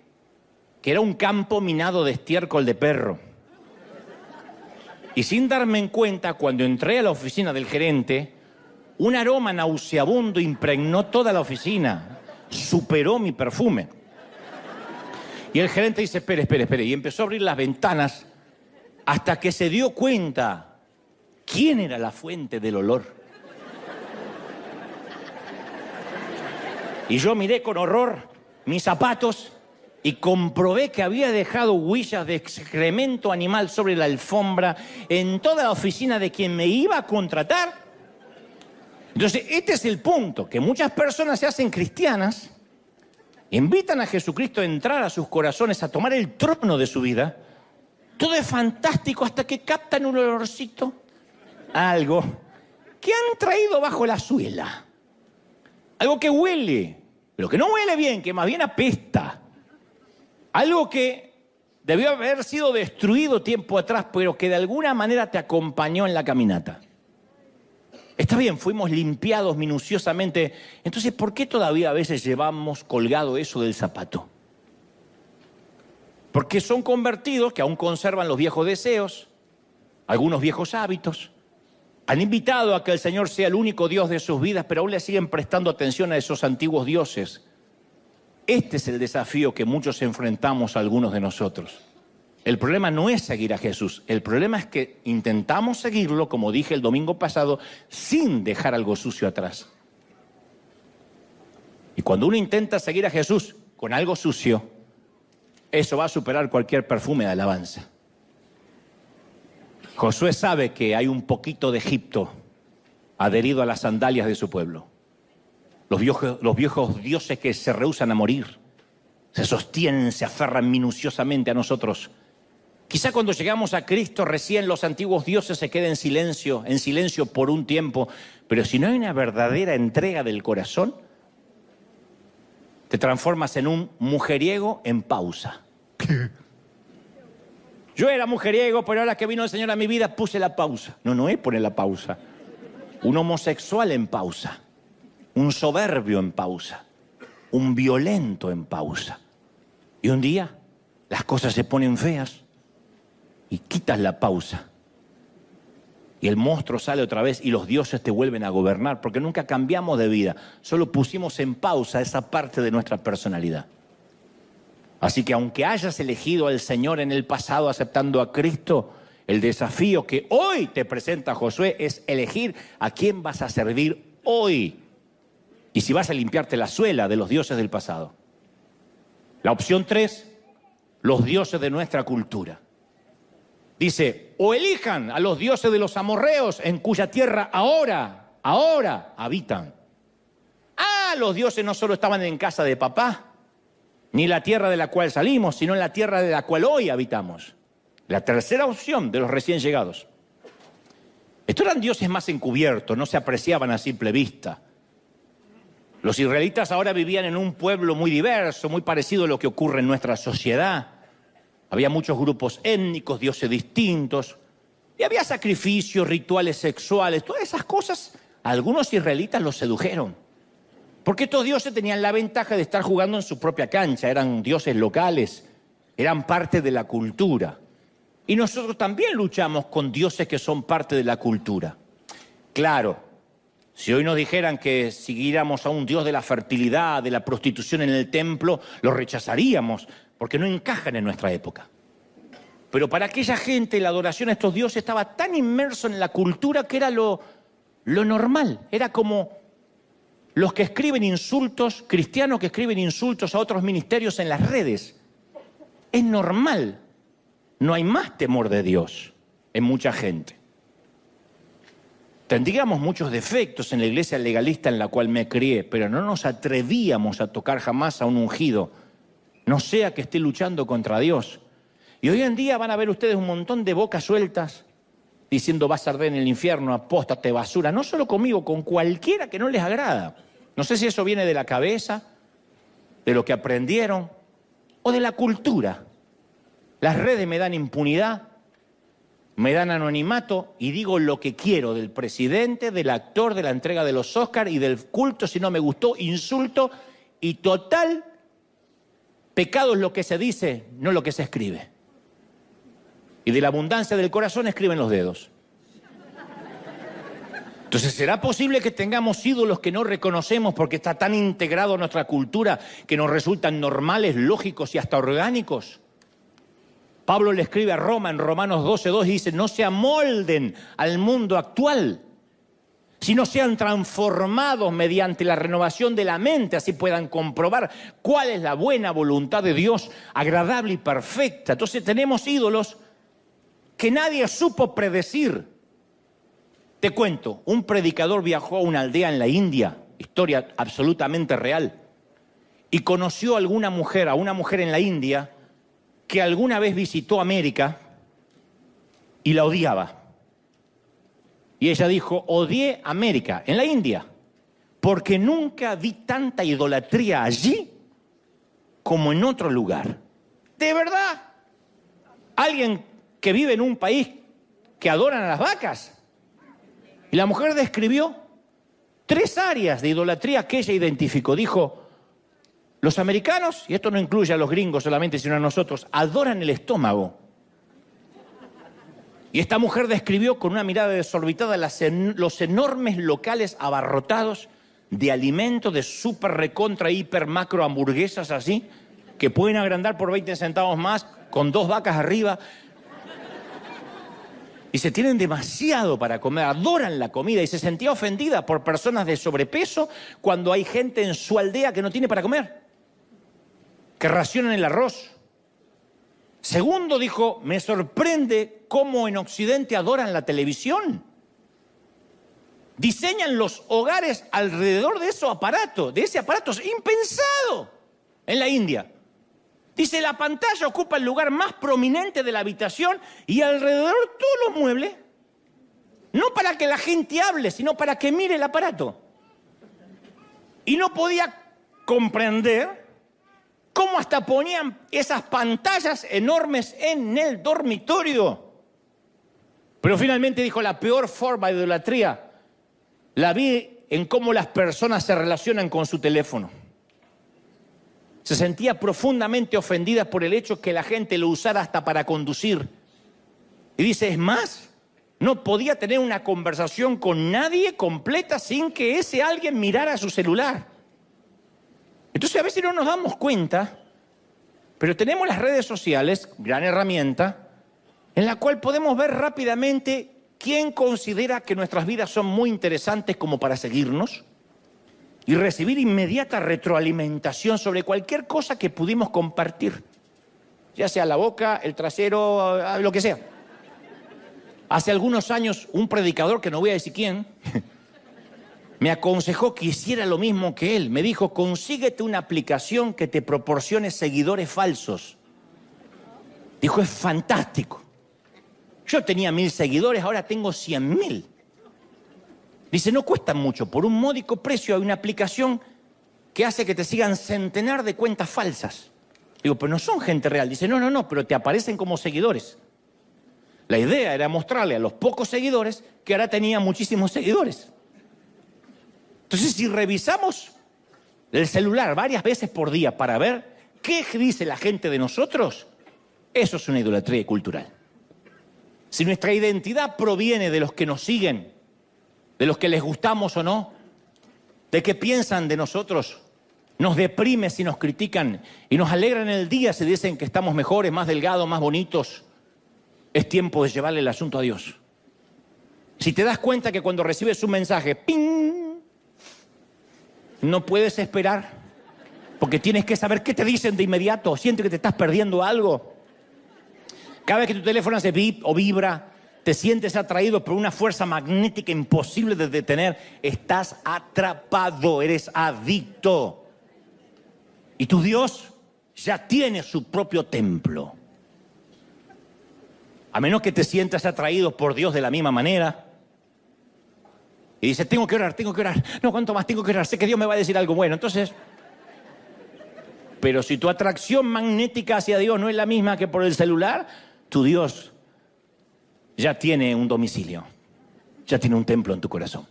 que era un campo minado de estiércol de perro. Y sin darme en cuenta, cuando entré a la oficina del gerente, un aroma nauseabundo impregnó toda la oficina, superó mi perfume. Y el gerente dice, espere, y empezó a abrir las ventanas hasta que se dio cuenta quién era la fuente del olor. Y yo miré con horror mis zapatos y comprobé que había dejado huellas de excremento animal sobre la alfombra en toda la oficina de quien me iba a contratar. Entonces, este es el punto, que muchas personas se hacen cristianas, invitan a Jesucristo a entrar a sus corazones, a tomar el trono de su vida. Todo es fantástico hasta que captan un olorcito, algo que han traído bajo la suela. Algo que huele, pero que no huele bien, que más bien apesta. Algo que debió haber sido destruido tiempo atrás, pero que de alguna manera te acompañó en la caminata. Está bien, fuimos limpiados minuciosamente. Entonces, ¿por qué todavía a veces llevamos colgado eso del zapato? Porque son convertidos que aún conservan los viejos deseos, algunos viejos hábitos. Han invitado a que el Señor sea el único Dios de sus vidas, pero aún le siguen prestando atención a esos antiguos dioses. Este es el desafío que muchos enfrentamos a algunos de nosotros. El problema no es seguir a Jesús. El problema es que intentamos seguirlo, como dije el domingo pasado, sin dejar algo sucio atrás. Y cuando uno intenta seguir a Jesús con algo sucio, eso va a superar cualquier perfume de alabanza. Josué sabe que hay un poquito de Egipto adherido a las sandalias de su pueblo. Los viejos dioses que se rehúsan a morir. se sostienen, se aferran minuciosamente a nosotros. Quizá cuando llegamos a Cristo recién los antiguos dioses se queden en silencio por un tiempo, pero si no hay una verdadera entrega del corazón, te transformas en un mujeriego en pausa. Yo era mujeriego, pero ahora que vino el Señor a mi vida puse la pausa. No es poner la pausa. Un homosexual en pausa, un soberbio en pausa, un violento en pausa. Y un día las cosas se ponen feas y quitas la pausa. Y el monstruo sale otra vez y los dioses te vuelven a gobernar, porque nunca cambiamos de vida, solo pusimos en pausa esa parte de nuestra personalidad. Así que aunque hayas elegido al Señor en el pasado aceptando a Cristo, el desafío que hoy te presenta Josué es elegir a quién vas a servir hoy. Y si vas a limpiarte la suela de los dioses del pasado. La opción 3, los dioses de nuestra cultura. Dice, o elijan a los dioses de los amorreos en cuya tierra ahora habitan. Los dioses no solo estaban en casa de papá, ni la tierra de la cual salimos, sino en la tierra de la cual hoy habitamos. La tercera opción de los recién llegados. Estos eran dioses más encubiertos, no se apreciaban a simple vista. Los israelitas ahora vivían en un pueblo muy diverso, muy parecido a lo que ocurre en nuestra sociedad. Había muchos grupos étnicos, dioses distintos, y había sacrificios, rituales sexuales, todas esas cosas. A algunos israelitas los sedujeron, porque estos dioses tenían la ventaja de estar jugando en su propia cancha, eran dioses locales, eran parte de la cultura. Y nosotros también luchamos con dioses que son parte de la cultura. Claro, si hoy nos dijeran que siguiéramos a un dios de la fertilidad, de la prostitución en el templo, lo rechazaríamos, porque no encajan en nuestra época. Pero para aquella gente la adoración a estos dioses estaba tan inmerso en la cultura que era lo normal. Era como los que escriben insultos, cristianos que escriben insultos a otros ministerios en las redes. Es normal. No hay más temor de Dios en mucha gente. Tendríamos muchos defectos en la iglesia legalista en la cual me crié, pero no nos atrevíamos a tocar jamás a un ungido, no sea que esté luchando contra Dios. Y hoy en día van a ver ustedes un montón de bocas sueltas diciendo vas a arder en el infierno, apóstate, basura. No solo conmigo, con cualquiera que no les agrada. No sé si eso viene de la cabeza, de lo que aprendieron o de la cultura. Las redes me dan impunidad, me dan anonimato y digo lo que quiero del presidente, del actor, de la entrega de los Oscars y del culto. Si no me gustó, insulto y total. Pecado es lo que se dice, no lo que se escribe. Y de la abundancia del corazón escriben los dedos. Entonces, ¿será posible que tengamos ídolos que no reconocemos porque está tan integrado a nuestra cultura que nos resultan normales, lógicos y hasta orgánicos? Pablo le escribe a Roma en Romanos 12:2 y dice, no se amolden al mundo actual, sino sean transformados mediante la renovación de la mente, así puedan comprobar cuál es la buena voluntad de Dios, agradable y perfecta. Entonces tenemos ídolos que nadie supo predecir. Te cuento, un predicador viajó a una aldea en la India, historia absolutamente real, y conoció a una mujer en la India que alguna vez visitó América y la odiaba. Y ella dijo, odié América, en la India, porque nunca vi tanta idolatría allí como en otro lugar. ¿De verdad? ¿Alguien que vive en un país que adoran a las vacas? Y la mujer describió 3 áreas de idolatría que ella identificó. Dijo, los americanos, y esto no incluye a los gringos solamente, sino a nosotros, adoran el estómago. Y esta mujer describió con una mirada desorbitada los enormes locales abarrotados de alimentos, de súper recontra, hiper, macro hamburguesas así, que pueden agrandar por 20 centavos más, con 2 vacas arriba. Y se tienen demasiado para comer, adoran la comida. Y se sentía ofendida por personas de sobrepeso cuando hay gente en su aldea que no tiene para comer, que racionan el arroz. Segundo, dijo, me sorprende cómo en Occidente adoran la televisión. Diseñan los hogares alrededor de ese aparato. Es impensado en la India. Dice, la pantalla ocupa el lugar más prominente de la habitación y alrededor todos los muebles. No para que la gente hable, sino para que mire el aparato. Y no podía comprender cómo hasta ponían esas pantallas enormes en el dormitorio. Pero finalmente dijo, la peor forma de idolatría la vi en cómo las personas se relacionan con su teléfono. Se sentía profundamente ofendida por el hecho que la gente lo usara hasta para conducir. Y dice, es más, no podía tener una conversación con nadie completa sin que ese alguien mirara su celular. Entonces a veces no nos damos cuenta, pero tenemos las redes sociales, gran herramienta, en la cual podemos ver rápidamente quién considera que nuestras vidas son muy interesantes como para seguirnos y recibir inmediata retroalimentación sobre cualquier cosa que pudimos compartir, ya sea la boca, el trasero, lo que sea. Hace algunos años, un predicador, que no voy a decir quién, me aconsejó que hiciera lo mismo que él. Me dijo, consíguete una aplicación que te proporcione seguidores falsos. Dijo, es fantástico. Yo tenía 1000 seguidores, ahora tengo 100.000. Dice, no cuesta mucho. Por un módico precio hay una aplicación que hace que te sigan centenar de cuentas falsas. Digo, pero no son gente real. Dice, no, pero te aparecen como seguidores. La idea era mostrarle a los pocos seguidores que ahora tenía muchísimos seguidores. Entonces, si revisamos el celular varias veces por día para ver qué dice la gente de nosotros, eso es una idolatría cultural. Si nuestra identidad proviene de los que nos siguen, de los que les gustamos o no, de qué piensan de nosotros, nos deprime si nos critican y nos alegra en el día si dicen que estamos mejores, más delgados, más bonitos, es tiempo de llevarle el asunto a Dios. Si te das cuenta que cuando recibes un mensaje, ¡ping!, no puedes esperar, porque tienes que saber qué te dicen de inmediato, sientes que te estás perdiendo algo. Cada vez que tu teléfono hace bip o vibra, te sientes atraído por una fuerza magnética imposible de detener, estás atrapado, eres adicto. Y tu Dios ya tiene su propio templo. A menos que te sientas atraído por Dios de la misma manera. Y dices, tengo que orar. No, ¿cuánto más tengo que orar? Sé que Dios me va a decir algo bueno. Entonces, pero si tu atracción magnética hacia Dios no es la misma que por el celular, tu Dios ya tiene un domicilio, ya tiene un templo en tu corazón.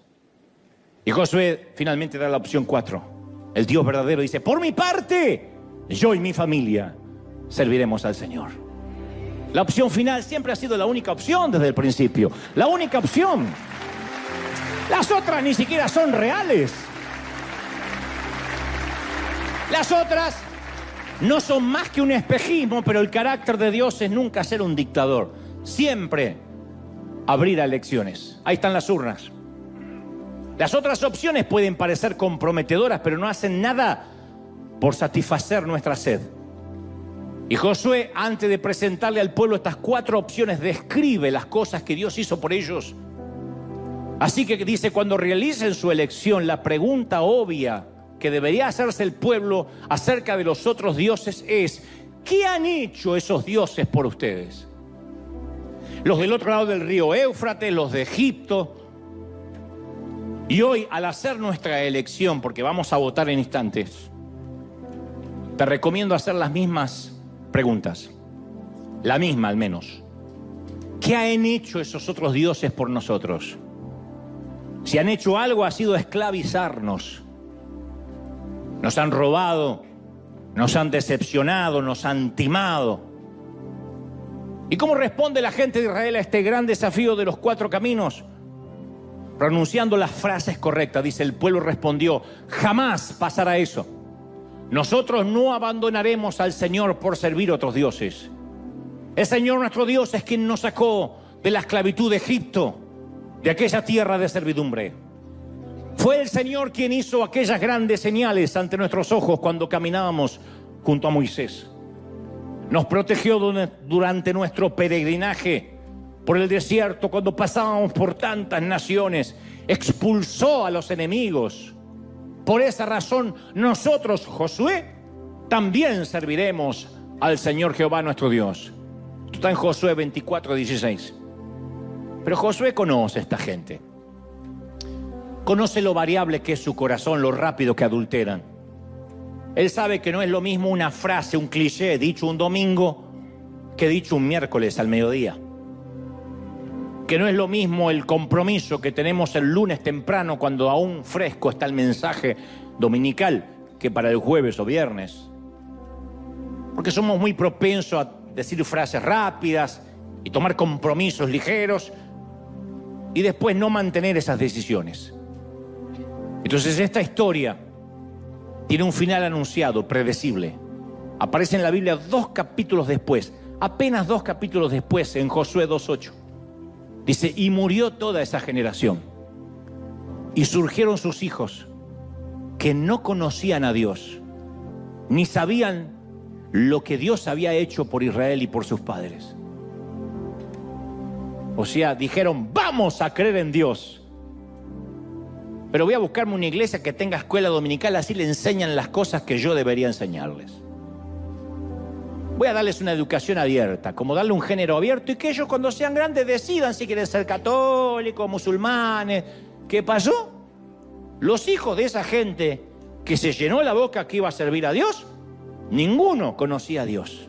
Y Josué finalmente da la opción 4. El Dios verdadero dice, por mi parte, yo y mi familia serviremos al Señor. La opción final siempre ha sido la única opción desde el principio. La única opción. Las otras ni siquiera son reales. Las otras no son más que un espejismo, pero el carácter de Dios es nunca ser un dictador. Siempre abrir a elecciones. Ahí están las urnas. Las otras opciones pueden parecer comprometedoras, pero no hacen nada por satisfacer nuestra sed. Y Josué, antes de presentarle al pueblo estas 4 opciones, describe las cosas que Dios hizo por ellos. Así que dice, cuando realicen su elección, la pregunta obvia que debería hacerse el pueblo acerca de los otros dioses es, ¿qué han hecho esos dioses por ustedes? Los del otro lado del río Éufrates, los de Egipto. Y hoy, al hacer nuestra elección, porque vamos a votar en instantes, te recomiendo hacer las mismas preguntas. La misma, al menos. ¿Qué han hecho esos otros dioses por nosotros? Si han hecho algo, ha sido esclavizarnos. Nos han robado, nos han decepcionado, nos han timado. ¿Y cómo responde la gente de Israel a este gran desafío de los 4 caminos? Pronunciando las frases correctas. Dice, el pueblo respondió, jamás pasará eso. Nosotros no abandonaremos al Señor por servir a otros dioses. El Señor nuestro Dios es quien nos sacó de la esclavitud de Egipto, de aquella tierra de servidumbre. Fue el Señor quien hizo aquellas grandes señales ante nuestros ojos cuando caminábamos junto a Moisés. Nos protegió durante nuestro peregrinaje por el desierto, cuando pasábamos por tantas naciones. Expulsó a los enemigos. Por esa razón, nosotros, Josué, también serviremos al Señor Jehová nuestro Dios. Esto está en Josué 24:16. Pero Josué conoce a esta gente. Conoce lo variable que es su corazón, lo rápido que adulteran. Él sabe que no es lo mismo una frase, un cliché dicho un domingo que dicho un miércoles al mediodía. Que no es lo mismo el compromiso que tenemos el lunes temprano cuando aún fresco está el mensaje dominical que para el jueves o viernes. Porque somos muy propensos a decir frases rápidas y tomar compromisos ligeros y después no mantener esas decisiones. Entonces esta historia tiene un final anunciado, predecible. Aparece en la Biblia 2 capítulos después, apenas 2 capítulos después, en Josué 2:8. Dice, y murió toda esa generación. Y surgieron sus hijos, que no conocían a Dios, ni sabían lo que Dios había hecho por Israel y por sus padres. O sea, dijeron, vamos a creer en Dios. Pero voy a buscarme una iglesia que tenga escuela dominical, así le enseñan las cosas que yo debería enseñarles. Voy a darles una educación abierta, como darle un género abierto y que ellos cuando sean grandes decidan si quieren ser católicos, musulmanes. ¿Qué pasó? Los hijos de esa gente que se llenó la boca que iba a servir a Dios, ninguno conocía a Dios.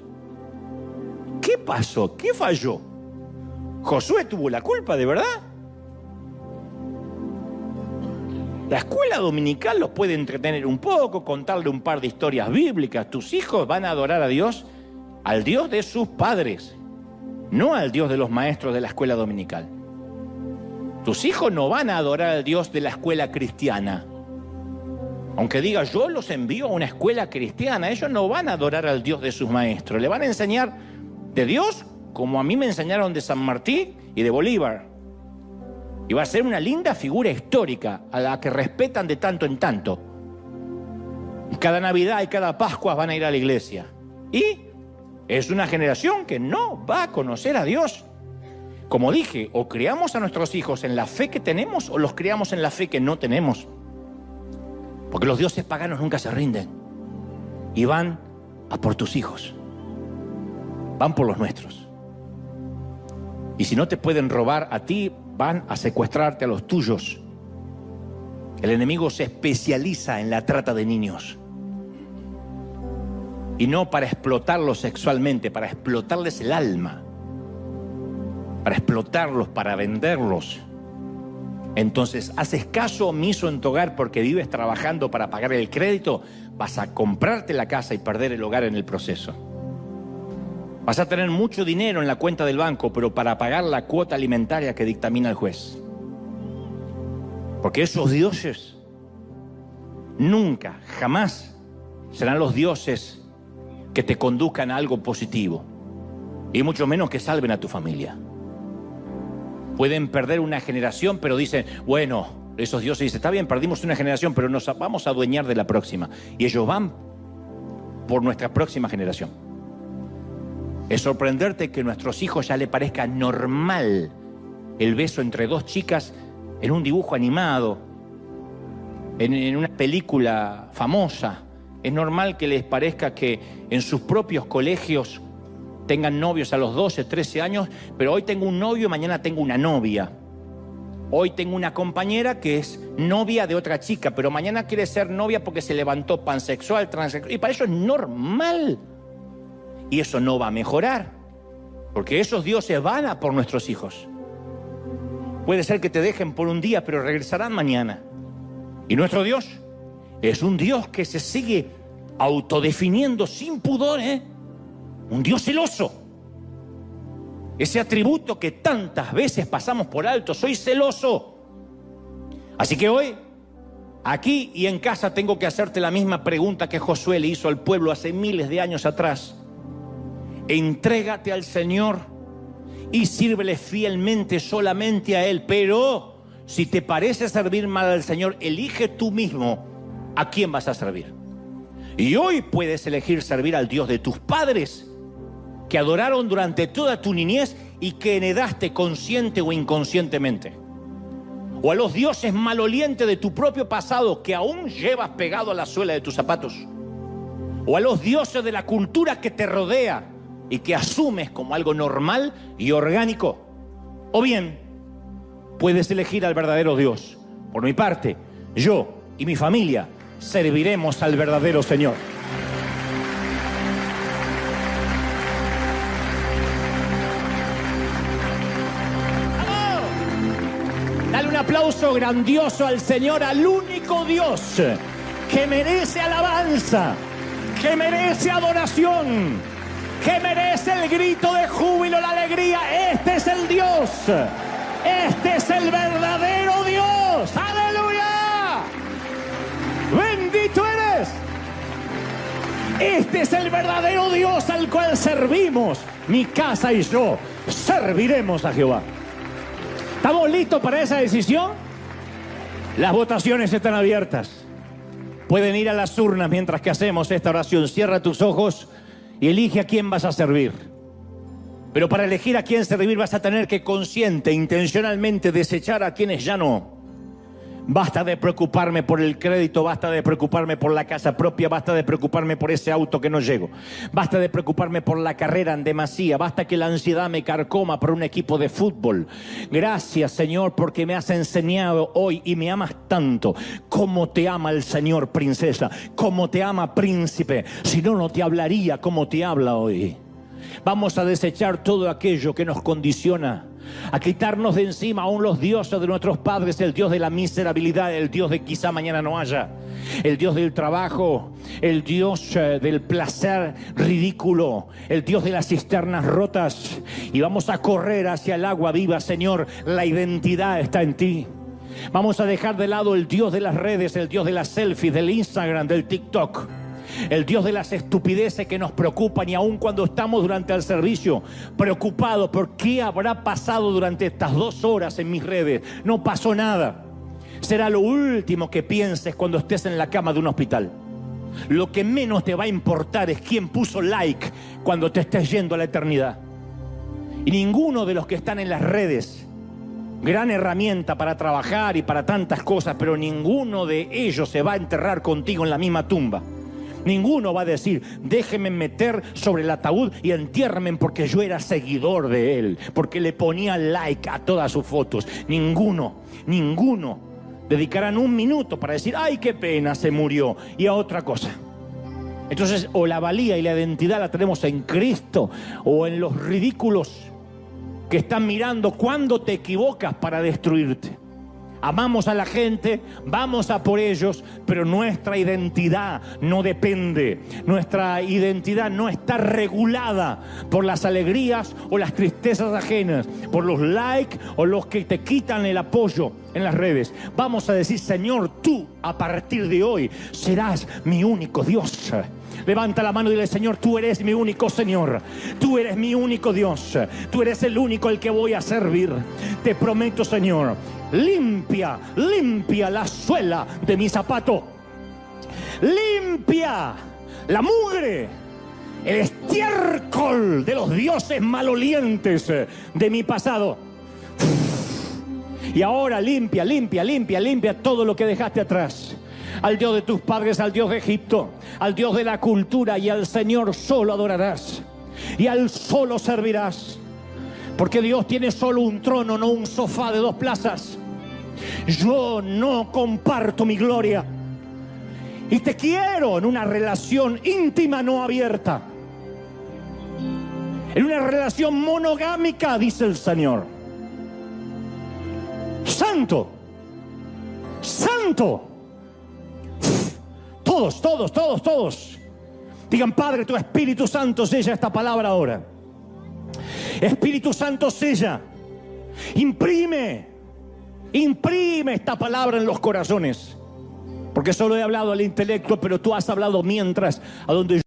¿Qué pasó? ¿Qué falló? ¿Josué tuvo la culpa de verdad? La escuela dominical los puede entretener un poco, contarle un par de historias bíblicas. Tus hijos van a adorar a Dios, al Dios de sus padres, no al Dios de los maestros de la escuela dominical. Tus hijos no van a adorar al Dios de la escuela cristiana. Aunque diga, yo los envío a una escuela cristiana, ellos no van a adorar al Dios de sus maestros. Le van a enseñar de Dios como a mí me enseñaron de San Martín y de Bolívar. Y va a ser una linda figura histórica a la que respetan de tanto en tanto. Cada Navidad y cada Pascua van a ir a la iglesia. Y es una generación que no va a conocer a Dios. Como dije, o criamos a nuestros hijos en la fe que tenemos o los criamos en la fe que no tenemos. Porque los dioses paganos nunca se rinden. Y van a por tus hijos. Van por los nuestros. Y si no te pueden robar a ti, van a secuestrarte a los tuyos. El enemigo se especializa en la trata de niños. Y no para explotarlos sexualmente, para explotarles el alma. Para explotarlos, para venderlos. Entonces, haces caso omiso en tu hogar porque vives trabajando para pagar el crédito, vas a comprarte la casa y perder el hogar en el proceso. Vas a tener mucho dinero en la cuenta del banco, pero para pagar la cuota alimentaria que dictamina el juez. Porque esos dioses nunca, jamás serán los dioses que te conduzcan a algo positivo. Y mucho menos que salven a tu familia. Pueden perder una generación, pero dicen, bueno, esos dioses dicen, está bien, perdimos una generación, pero nos vamos a adueñar de la próxima. Y ellos van por nuestra próxima generación. Es sorprenderte que a nuestros hijos ya le parezca normal el beso entre dos chicas en un dibujo animado, en una película famosa. Es normal que les parezca que en sus propios colegios tengan novios a los 12, 13 años, pero hoy tengo un novio y mañana tengo una novia. Hoy tengo una compañera que es novia de otra chica, pero mañana quiere ser novia porque se levantó pansexual, transexual, y para eso es normal. Y eso no va a mejorar, porque esos dioses van a por nuestros hijos. Puede ser que te dejen por un día, pero regresarán mañana. Y nuestro Dios es un Dios que se sigue autodefiniendo sin pudor, un Dios celoso. Ese atributo que tantas veces pasamos por alto, soy celoso. Así que hoy, aquí y en casa, tengo que hacerte la misma pregunta que Josué le hizo al pueblo hace miles de años atrás. Entrégate al Señor y sírvele fielmente solamente a Él. Pero si te parece servir mal al Señor, elige tú mismo a quién vas a servir. Y hoy puedes elegir servir al Dios de tus padres, que adoraron durante toda tu niñez y que heredaste consciente o inconscientemente. O a los dioses malolientes de tu propio pasado que aún llevas pegado a la suela de tus zapatos. o a los dioses de la cultura que te rodea y que asumes como algo normal y orgánico. O bien, puedes elegir al verdadero Dios. Por mi parte, yo y mi familia serviremos al verdadero Señor. Dale un aplauso grandioso al Señor, al único Dios que merece alabanza, que merece adoración, que merece el grito de júbilo, la alegría. Este es el Dios, este es el verdadero Dios. ¡Aleluya! ¡Bendito eres! Este es el verdadero Dios al cual servimos. Mi casa y yo serviremos a Jehová. ¿Estamos listos para esa decisión? Las votaciones están abiertas. Pueden ir a las urnas mientras que hacemos esta oración. Cierra tus ojos y elige a quién vas a servir. Pero para elegir a quién servir vas a tener que consciente, intencionalmente desechar a quienes ya no. Basta de preocuparme por el crédito, basta de preocuparme por la casa propia, basta de preocuparme por ese auto que no llego, basta de preocuparme por la carrera en demasía, basta que la ansiedad me carcoma por un equipo de fútbol. Gracias, Señor, porque me has enseñado hoy y me amas tanto. Cómo te ama el Señor, princesa, cómo te ama, príncipe. Si no, no te hablaría como te habla hoy. Vamos a desechar todo aquello que nos condiciona, a quitarnos de encima aún los dioses de nuestros padres, el Dios de la miserabilidad, el Dios de quizá mañana no haya, el Dios del trabajo, el Dios del placer ridículo, el Dios de las cisternas rotas. Y vamos a correr hacia el agua viva, Señor. La identidad está en ti. Vamos a dejar de lado el Dios de las redes, el Dios de las selfies, del Instagram, del TikTok, el Dios de las estupideces que nos preocupan, y aun cuando estamos durante el servicio preocupados por qué habrá pasado durante estas 2 horas en mis redes, no pasó nada. Será lo último que pienses cuando estés en la cama de un hospital. Lo que menos te va a importar es quién puso like cuando te estés yendo a la eternidad. Y ninguno de los que están en las redes, gran herramienta para trabajar y para tantas cosas, pero ninguno de ellos se va a enterrar contigo en la misma tumba. Ninguno va a decir, déjeme meter sobre el ataúd y entiérrame porque yo era seguidor de él, porque le ponía like a todas sus fotos. Ninguno dedicarán 1 minuto para decir, ay, qué pena, se murió, y a otra cosa. Entonces, o la valía y la identidad la tenemos en Cristo, o en los ridículos que están mirando cuando te equivocas para destruirte. Amamos a la gente, vamos a por ellos, pero nuestra identidad no depende. Nuestra identidad no está regulada por las alegrías o las tristezas ajenas, por los likes o los que te quitan el apoyo en las redes. Vamos a decir, Señor, tú a partir de hoy serás mi único Dios. Levanta la mano y dile, Señor, tú eres mi único Señor. Tú eres mi único Dios. Tú eres el único al que voy a servir. Te prometo, Señor, limpia la suela de mi zapato. Limpia la mugre, el estiércol de los dioses malolientes de mi pasado. Y ahora limpia todo lo que dejaste atrás. Al Dios de tus padres, al Dios de Egipto, al Dios de la cultura, y al Señor solo adorarás y al solo servirás, porque Dios tiene solo un trono, no un sofá de 2 plazas. Yo no comparto mi gloria y te quiero en una relación íntima, no abierta, en una relación monogámica, dice el Señor. Santo, santo. Todos digan, Padre, tu Espíritu Santo sella esta palabra ahora. Espíritu Santo, sella, imprime esta palabra en los corazones, porque solo he hablado al intelecto, pero tú has hablado mientras a donde yo